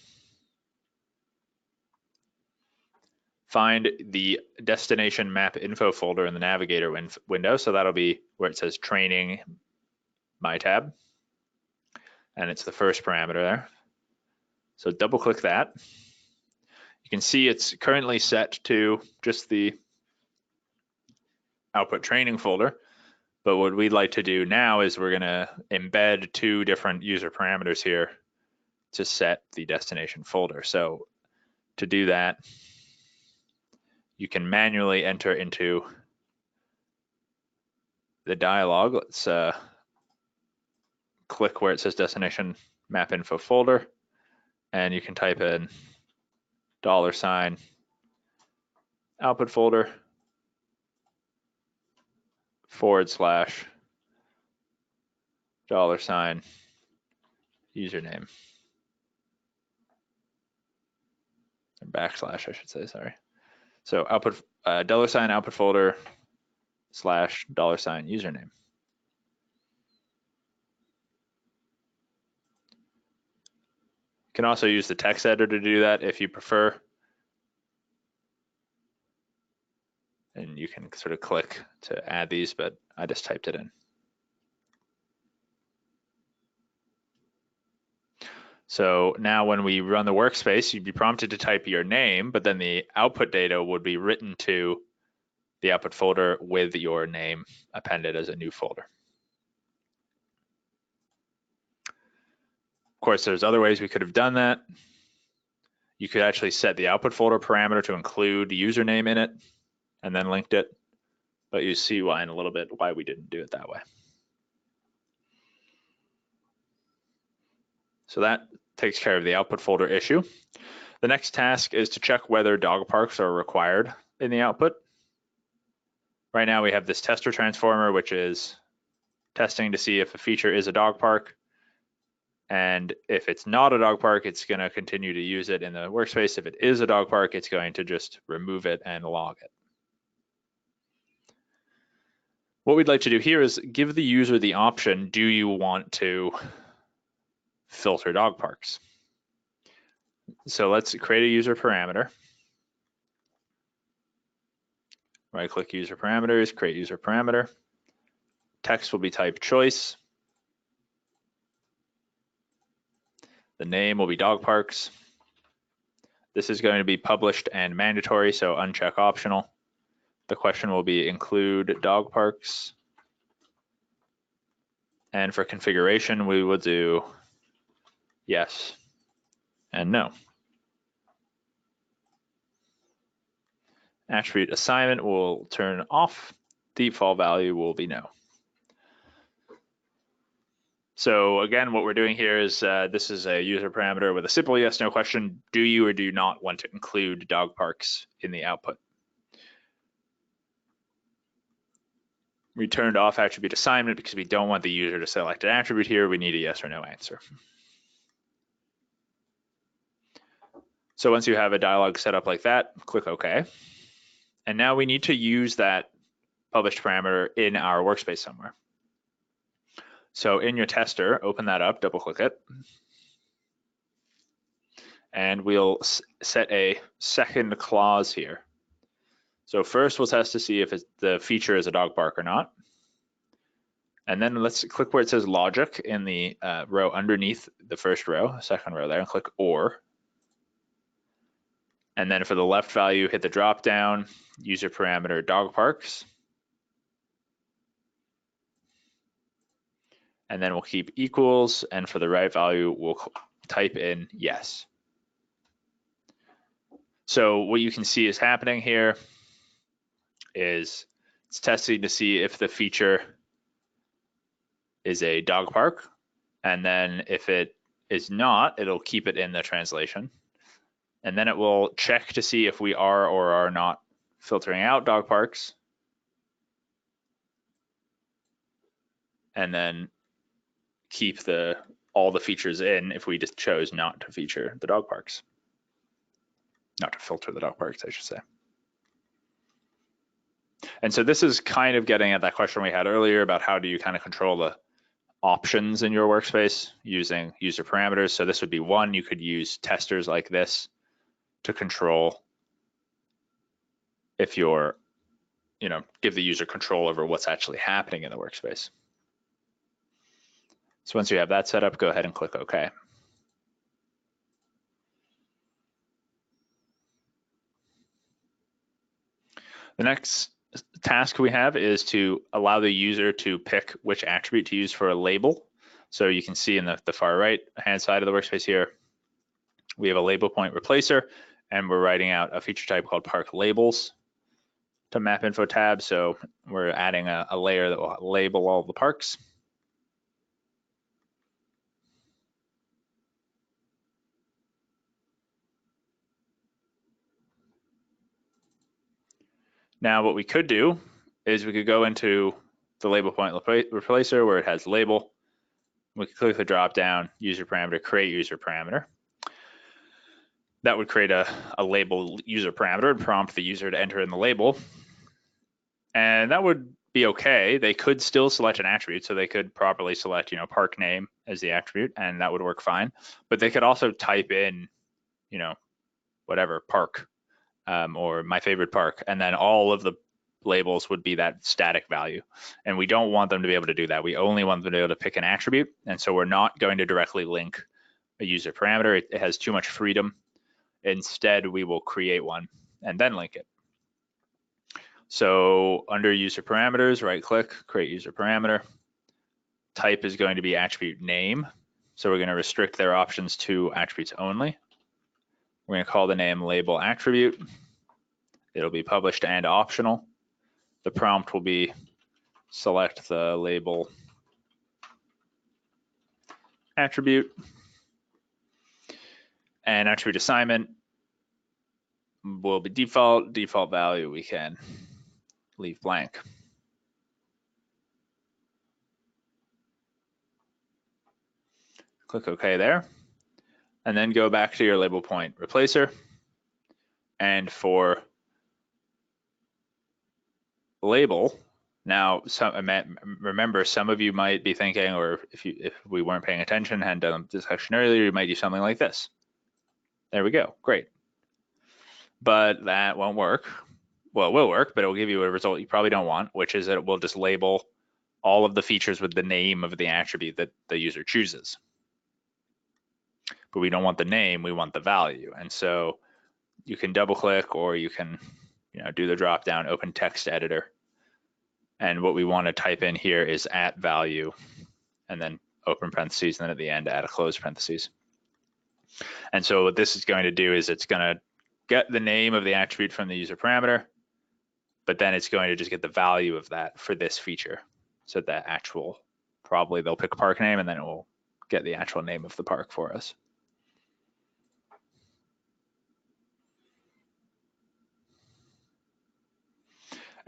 Find the destination MapInfo folder in the navigator window. So that'll be where it says training, my tab. And it's the first parameter there. So double click that. You can see it's currently set to just the output training folder. But what we'd like to do now is we're going to embed two different user parameters here to set the destination folder. So to do that, you can manually enter into the dialog. Let's click where it says destination MapInfo folder, and you can type in $ output folder / username. Or backslash, I should say, sorry. So output $ output folder / username. You can also use the text editor to do that if you prefer. And you can sort of click to add these, but I just typed it in. So now when we run the workspace, you'd be prompted to type your name, but then the output data would be written to the output folder with your name appended as a new folder. Of course, there's other ways we could have done that. You could actually set the output folder parameter to include the username in it and then linked it, but you see why in a little bit why we didn't do it that way. So that takes care of the output folder issue. The next task is to check whether dog parks are required in the output. Right now we have this tester transformer, which is testing to see if a feature is a dog park. And if it's not a dog park, it's going to continue to use it in the workspace. If it is a dog park, it's going to just remove it and log it. What we'd like to do here is give the user the option, do you want to filter dog parks? So let's create a user parameter. Right-click user parameters, create user parameter. Text will be type choice. The name will be dog parks. This is going to be published and mandatory, so uncheck optional. The question will be include dog parks. And for configuration, we will do yes and no. Attribute assignment will turn off. Default value will be no. So again, what we're doing here is this is a user parameter with a simple yes, no question. Do you or do you not want to include dog parks in the output? We turned off attribute assignment because we don't want the user to select an attribute here. We need a yes or no answer. So once you have a dialog set up like that, click OK. And now we need to use that published parameter in our workspace somewhere. So in your tester, open that up, double click it. And we'll set a second clause here. So first we'll test to see if the feature is a dog park or not. And then let's click where it says logic in the row underneath the first row, second row there, and click or. And then for the left value, hit the drop down, user parameter dog parks. And then we'll keep equals, and for the right value, we'll type in yes. So what you can see is happening here is it's testing to see if the feature is a dog park, and then if it is not, it'll keep it in the translation. And then it will check to see if we are or are not filtering out dog parks. And then keep all the features in if we just chose not to feature the dog parks. Not to filter the dog parks, I should say. And so this is kind of getting at that question we had earlier about how do you kind of control the options in your workspace using user parameters. So this would be one, you could use testers like this to control if you're, give the user control over what's actually happening in the workspace. So once you have that set up, go ahead and click OK. The next task we have is to allow the user to pick which attribute to use for a label. So you can see in the far right hand side of the workspace here, we have a label point replacer, and we're writing out a feature type called park labels to MapInfo tab. So we're adding a layer that will label all the parks. Now what we could do is we could go into the label point replacer where it has label. We could click the drop down, user parameter, create user parameter. That would create a label user parameter and prompt the user to enter in the label. And that would be okay. They could still select an attribute, so they could properly select, park name as the attribute, and that would work fine. But they could also type in, whatever, park, or my favorite park, and then all of the labels would be that static value. And we don't want them to be able to do that. We only want them to be able to pick an attribute. And so we're not going to directly link a user parameter. It has too much freedom. Instead, we will create one and then link it. So under user parameters, right click, create user parameter. Type is going to be attribute name. So we're going to restrict their options to attributes only. We're going to call the name label attribute. It'll be published and optional. The prompt will be select the label attribute. And attribute assignment will be default. Default value we can leave blank. Click OK there. And then go back to your label point replacer. And for label, now remember, some of you might be thinking, or if we weren't paying attention, hadn't done this section earlier, you might do something like this. There we go, great. But that won't work. Well, it will work, but it will give you a result you probably don't want, which is that it will just label all of the features with the name of the attribute that the user chooses. But we don't want the name, we want the value. And so you can double click, or you can do the drop down, open text editor. And what we want to type in here is at value, and then open parentheses, and then at the end add a close parentheses. And so what this is going to do is it's going to get the name of the attribute from the user parameter, but then it's going to just get the value of that for this feature. So that actual, probably they'll pick a park name and then it will get the actual name of the park for us.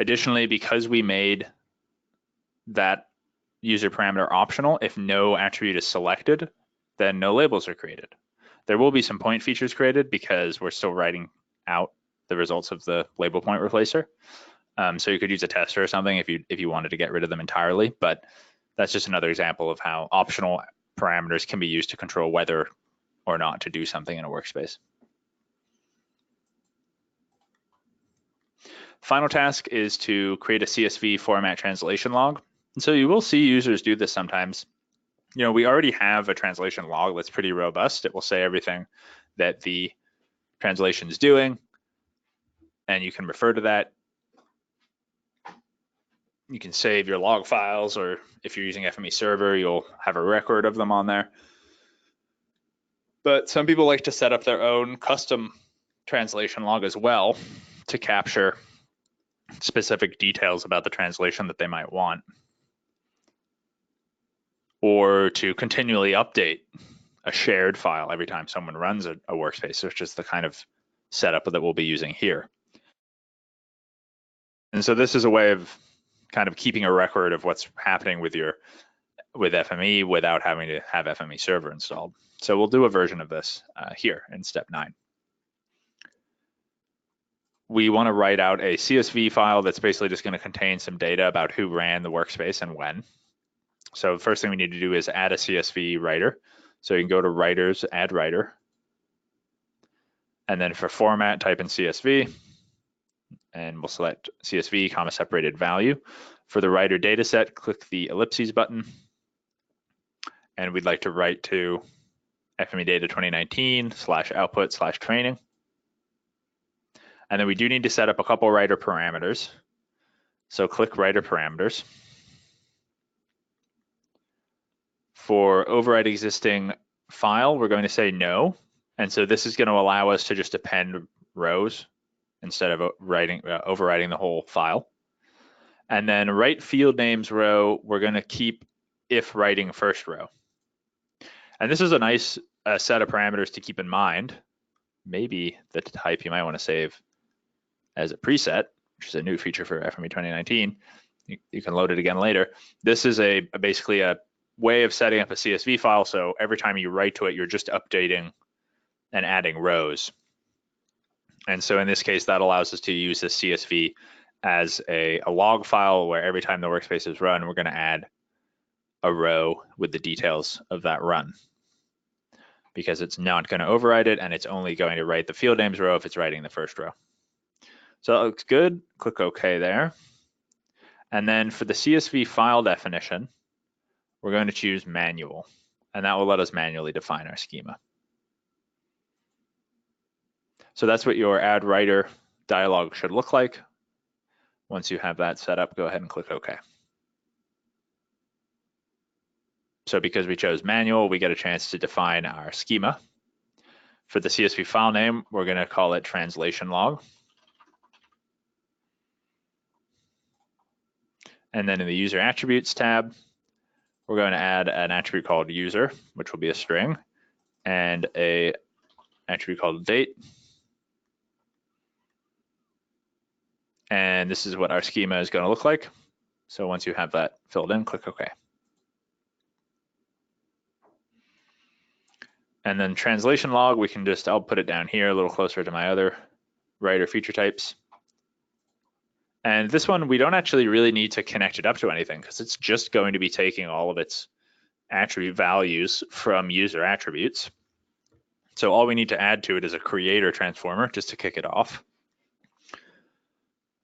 Additionally, because we made that user parameter optional, if no attribute is selected, then no labels are created. There will be some point features created because we're still writing out the results of the label point replacer. So you could use a tester or something if you wanted to get rid of them entirely, but that's just another example of how optional parameters can be used to control whether or not to do something in a workspace. Final task is to create a CSV format translation log. And so you will see users do this sometimes. You know, we already have a translation log that's pretty robust. It will say everything that the translation is doing, and you can refer to that. You can save your log files, or if you're using FME Server, you'll have a record of them on there. But some people like to set up their own custom translation log as well to capture specific details about the translation that they might want, or to continually update a shared file every time someone runs a workspace, which is the kind of setup that we'll be using here. And so this is a way of kind of keeping a record of what's happening with FME without having to have FME Server installed. So we'll do a version of this here in step 9. We want to write out a CSV file that's basically just going to contain some data about who ran the workspace and when. So the first thing we need to do is add a CSV writer. So you can go to Writers, Add Writer. And then for format, type in CSV. And we'll select CSV, comma separated value. For the writer dataset, click the ellipses button. And we'd like to write to FME data 2019 /output /training. And then we do need to set up a couple writer parameters. So click writer parameters. For override existing file, we're going to say no. And so this is going to allow us to just append rows instead of overriding the whole file. And then write field names row, we're going to keep if writing first row. And this is a nice set of parameters to keep in mind. Maybe the type you might want to save as a preset, which is a new feature for FME 2019. You can load it again later. This is basically a way of setting up a CSV file. So every time you write to it, you're just updating and adding rows. And so in this case, that allows us to use this CSV as a log file where every time the workspace is run, we're going to add a row with the details of that run, because it's not going to override it and it's only going to write the field names row if it's writing the first row. So that looks good. Click OK there. And then for the CSV file definition, we're going to choose manual, and that will let us manually define our schema. So that's what your add writer dialog should look like. Once you have that set up, go ahead and click OK. So because we chose manual, we get a chance to define our schema. For the CSV file name, we're going to call it translation log. And then in the user attributes tab, we're going to add an attribute called user, which will be a string, and an attribute called date. And this is what our schema is going to look like. So once you have that filled in, click OK. And then translation log, we can I'll put it down here a little closer to my other writer feature types. And this one, we don't actually really need to connect it up to anything because it's just going to be taking all of its attribute values from user attributes. So all we need to add to it is a creator transformer just to kick it off.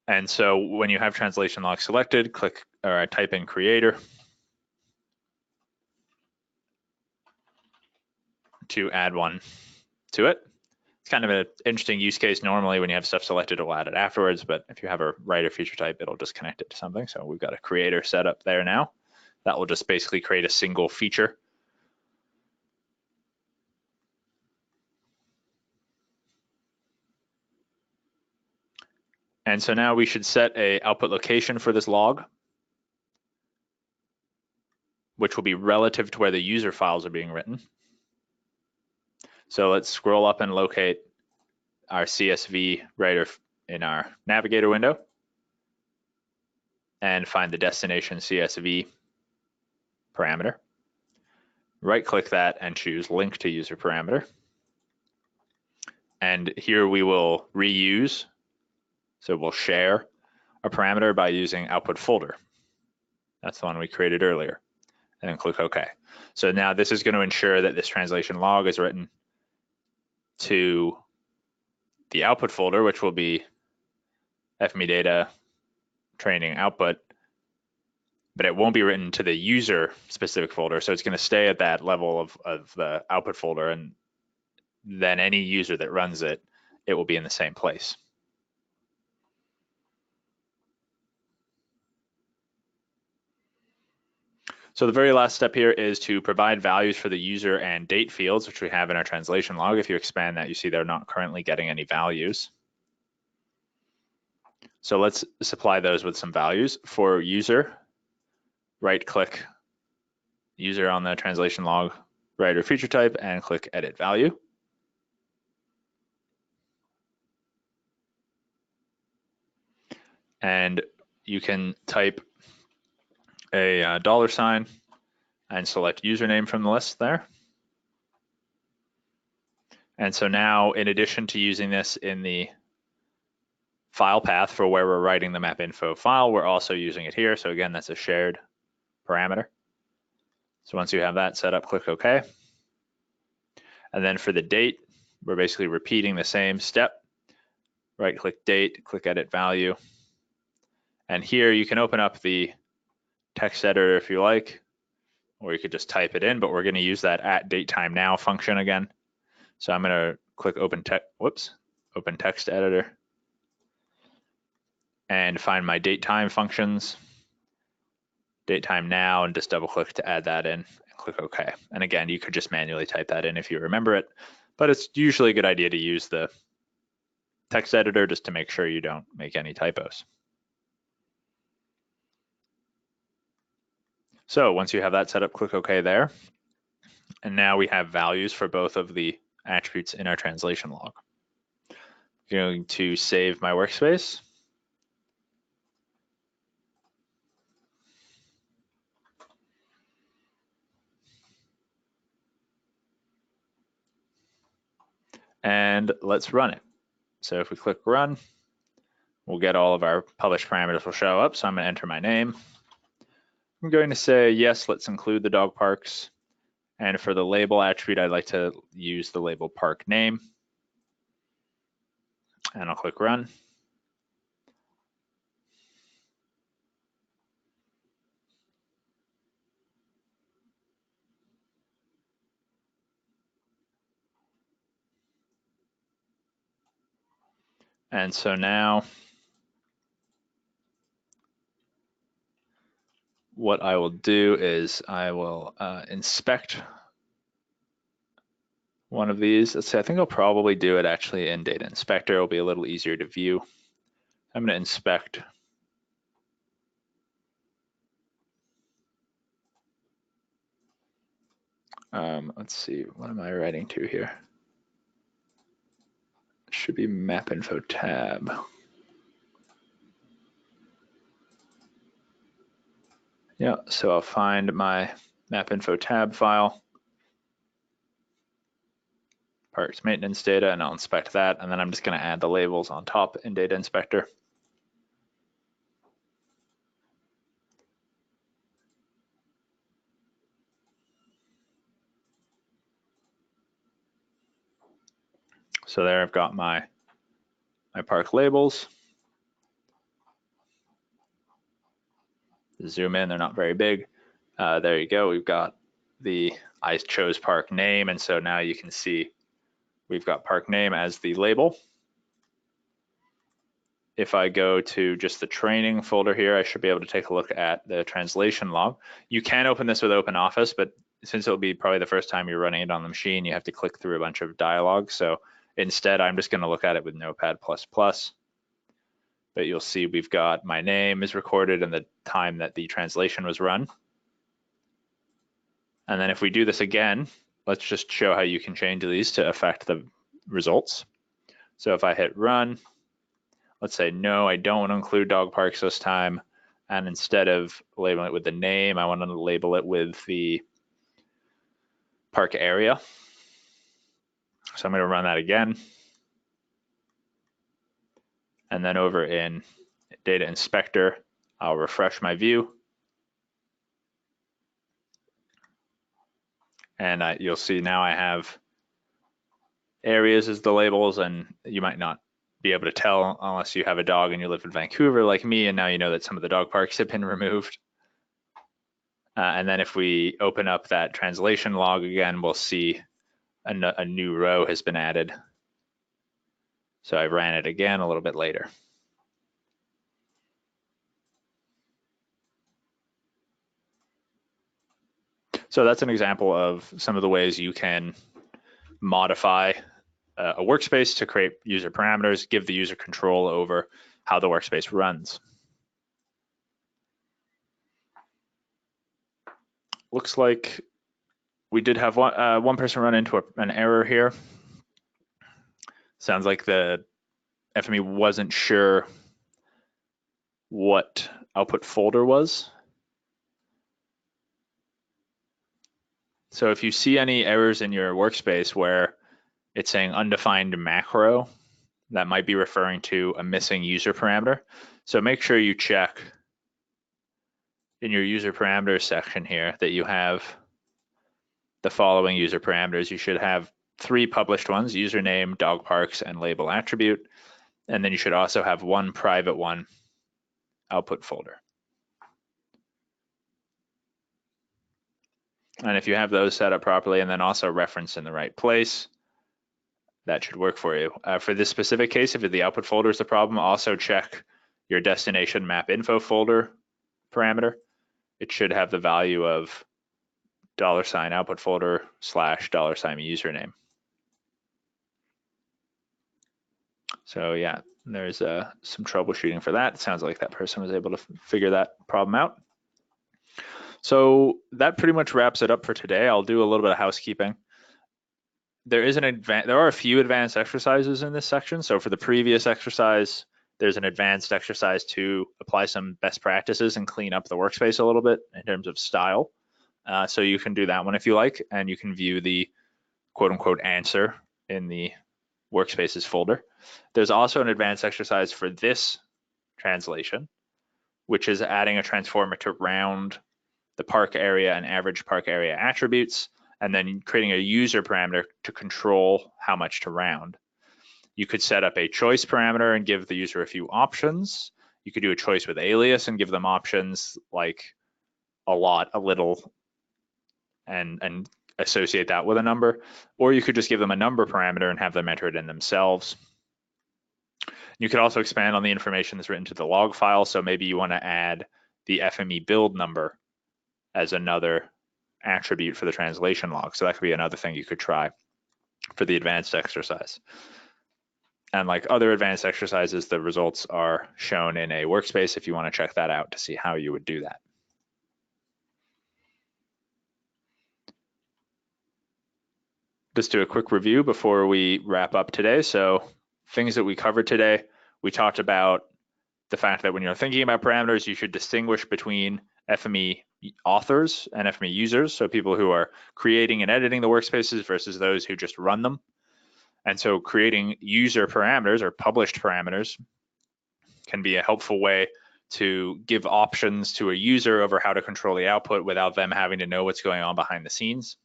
And so when you have translation log selected, click or type in creator to add one to it. It's kind of an interesting use case. Normally when you have stuff selected, it'll add it afterwards, but if you have a writer feature type, it'll just connect it to something. So we've got a creator set up there now. That will just basically create a single feature. And so now we should set a output location for this log, which will be relative to where the user files are being written. So let's scroll up and locate our CSV writer in our navigator window and find the destination CSV parameter. Right-click that and choose Link to User Parameter. And here we will reuse, so we'll share a parameter by using output folder. That's the one we created earlier. And then click OK. So now this is going to ensure that this translation log is written to the output folder, which will be FME data training output, but it won't be written to the user specific folder. So it's going to stay at that level of the output folder, and then any user that runs it, it will be in the same place. So the very last step here is to provide values for the user and date fields, which we have in our translation log. If you expand that, you see they're not currently getting any values. So let's supply those with some values. For user, right-click user on the translation log writer feature type and click edit value. And you can type a $sign and select username from the list there. And so now, in addition to using this in the file path for where we're writing the MapInfo file, we're also using it here. So again, that's a shared parameter. So once you have that set up, click OK. And then for the date, we're basically repeating the same step. Right-click date, click edit value. And here you can open up the text editor if you like, or you could just type it in, but we're going to use that @datetime_now function again. So I'm going to click open text editor and find my datetime functions, datetime now, and just double click to add that in and click OK. And again, you could just manually type that in if you remember it, but it's usually a good idea to use the text editor just to make sure you don't make any typos. So once you have that set up, click OK there. And now we have values for both of the attributes in our translation log. I'm going to save my workspace. And let's run it. So if we click run, we'll get all of our published parameters will show up. So I'm going to enter my name. I'm going to say, yes, let's include the dog parks. And for the label attribute, I'd like to use the label park name. And I'll click run. And so now what I will do is I will inspect one of these. Let's say I think I'll probably do it actually in Data Inspector. It'll be a little easier to view. I'm going to inspect let's see, what am I writing to here? It should be MapInfo tab. Yeah, so I'll find my MapInfo tab file, parks maintenance data, and I'll inspect that. And then I'm just going to add the labels on top in Data Inspector. So there I've got my park labels. Zoom in, they're not very big. There you go. We've got I chose park name, and so now you can see we've got park name as the label. If I go to just the training folder here, I should be able to take a look at the translation log. You can open this with OpenOffice, but since it'll be probably the first time you're running it on the machine, you have to click through a bunch of dialogue. So instead, I'm just going to look at it with Notepad++. but you'll see we've got my name is recorded and the time that the translation was run. And then if we do this again, let's just show how you can change these to affect the results. So if I hit run, let's say, no, I don't want to include dog parks this time. And instead of labeling it with the name, I want to label it with the park area. So I'm going to run that again. And then over in Data Inspector, I'll refresh my view. And you'll see now I have areas as the labels, and you might not be able to tell unless you have a dog and you live in Vancouver like me, and now you know that some of the dog parks have been removed. And then if we open up that translation log again, we'll see a new row has been added. So I ran it again a little bit later. So that's an example of some of the ways you can modify a workspace to create user parameters, give the user control over how the workspace runs. Looks like we did have one person run into an error here. Sounds like the FME wasn't sure what output folder was. So if you see any errors in your workspace where it's saying undefined macro, that might be referring to a missing user parameter. So make sure you check in your user parameters section here that you have the following user parameters. You should have 3 published ones: username, dog parks, and label attribute. And then you should also have 1 private one, output folder. And if you have those set up properly and then also referenced in the right place, that should work for you. For this specific case, if the output folder is the problem, also check your destination MapInfo folder parameter. It should have the value of $output folder / $username. So yeah, there's some troubleshooting for that. It sounds like that person was able to figure that problem out. So that pretty much wraps it up for today. I'll do a little bit of housekeeping. There are a few advanced exercises in this section. So for the previous exercise, there's an advanced exercise to apply some best practices and clean up the workspace a little bit in terms of style. So you can do that one if you like, and you can view the quote unquote answer in the workspaces folder. There's also an advanced exercise for this translation, which is adding a transformer to round the park area and average park area attributes, and then creating a user parameter to control how much to round. You could set up a choice parameter and give the user a few options. You could do a choice with alias and give them options like a lot, a little, and associate that with a number. Or you could just give them a number parameter and have them enter it in themselves. You could also expand on the information that's written to the log file. So maybe you want to add the FME build number as another attribute for the translation log. So that could be another thing you could try for the advanced exercise. And like other advanced exercises, the results are shown in a workspace if you want to check that out to see how you would do that. Just do a quick review before we wrap up today. So things that we covered today, we talked about the fact that when you're thinking about parameters, you should distinguish between FME authors and FME users, so people who are creating and editing the workspaces versus those who just run them. And so creating user parameters or published parameters can be a helpful way to give options to a user over how to control the output without them having to know what's going on behind the scenes.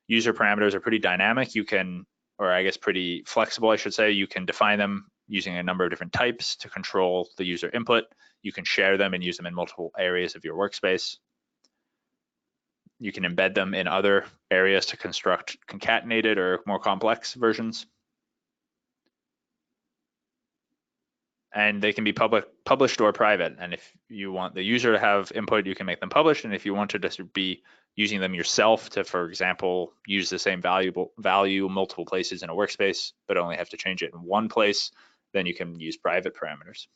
User parameters are pretty dynamic. You can, or I guess pretty flexible, I should say. You can define them using a number of different types to control the user input. You can share them and use them in multiple areas of your workspace. You can embed them in other areas to construct concatenated or more complex versions. And they can be published or private. And if you want the user to have input, you can make them published. And if you want to just be using them yourself to, for example, use the same value multiple places in a workspace, but only have to change it in one place, then you can use private parameters.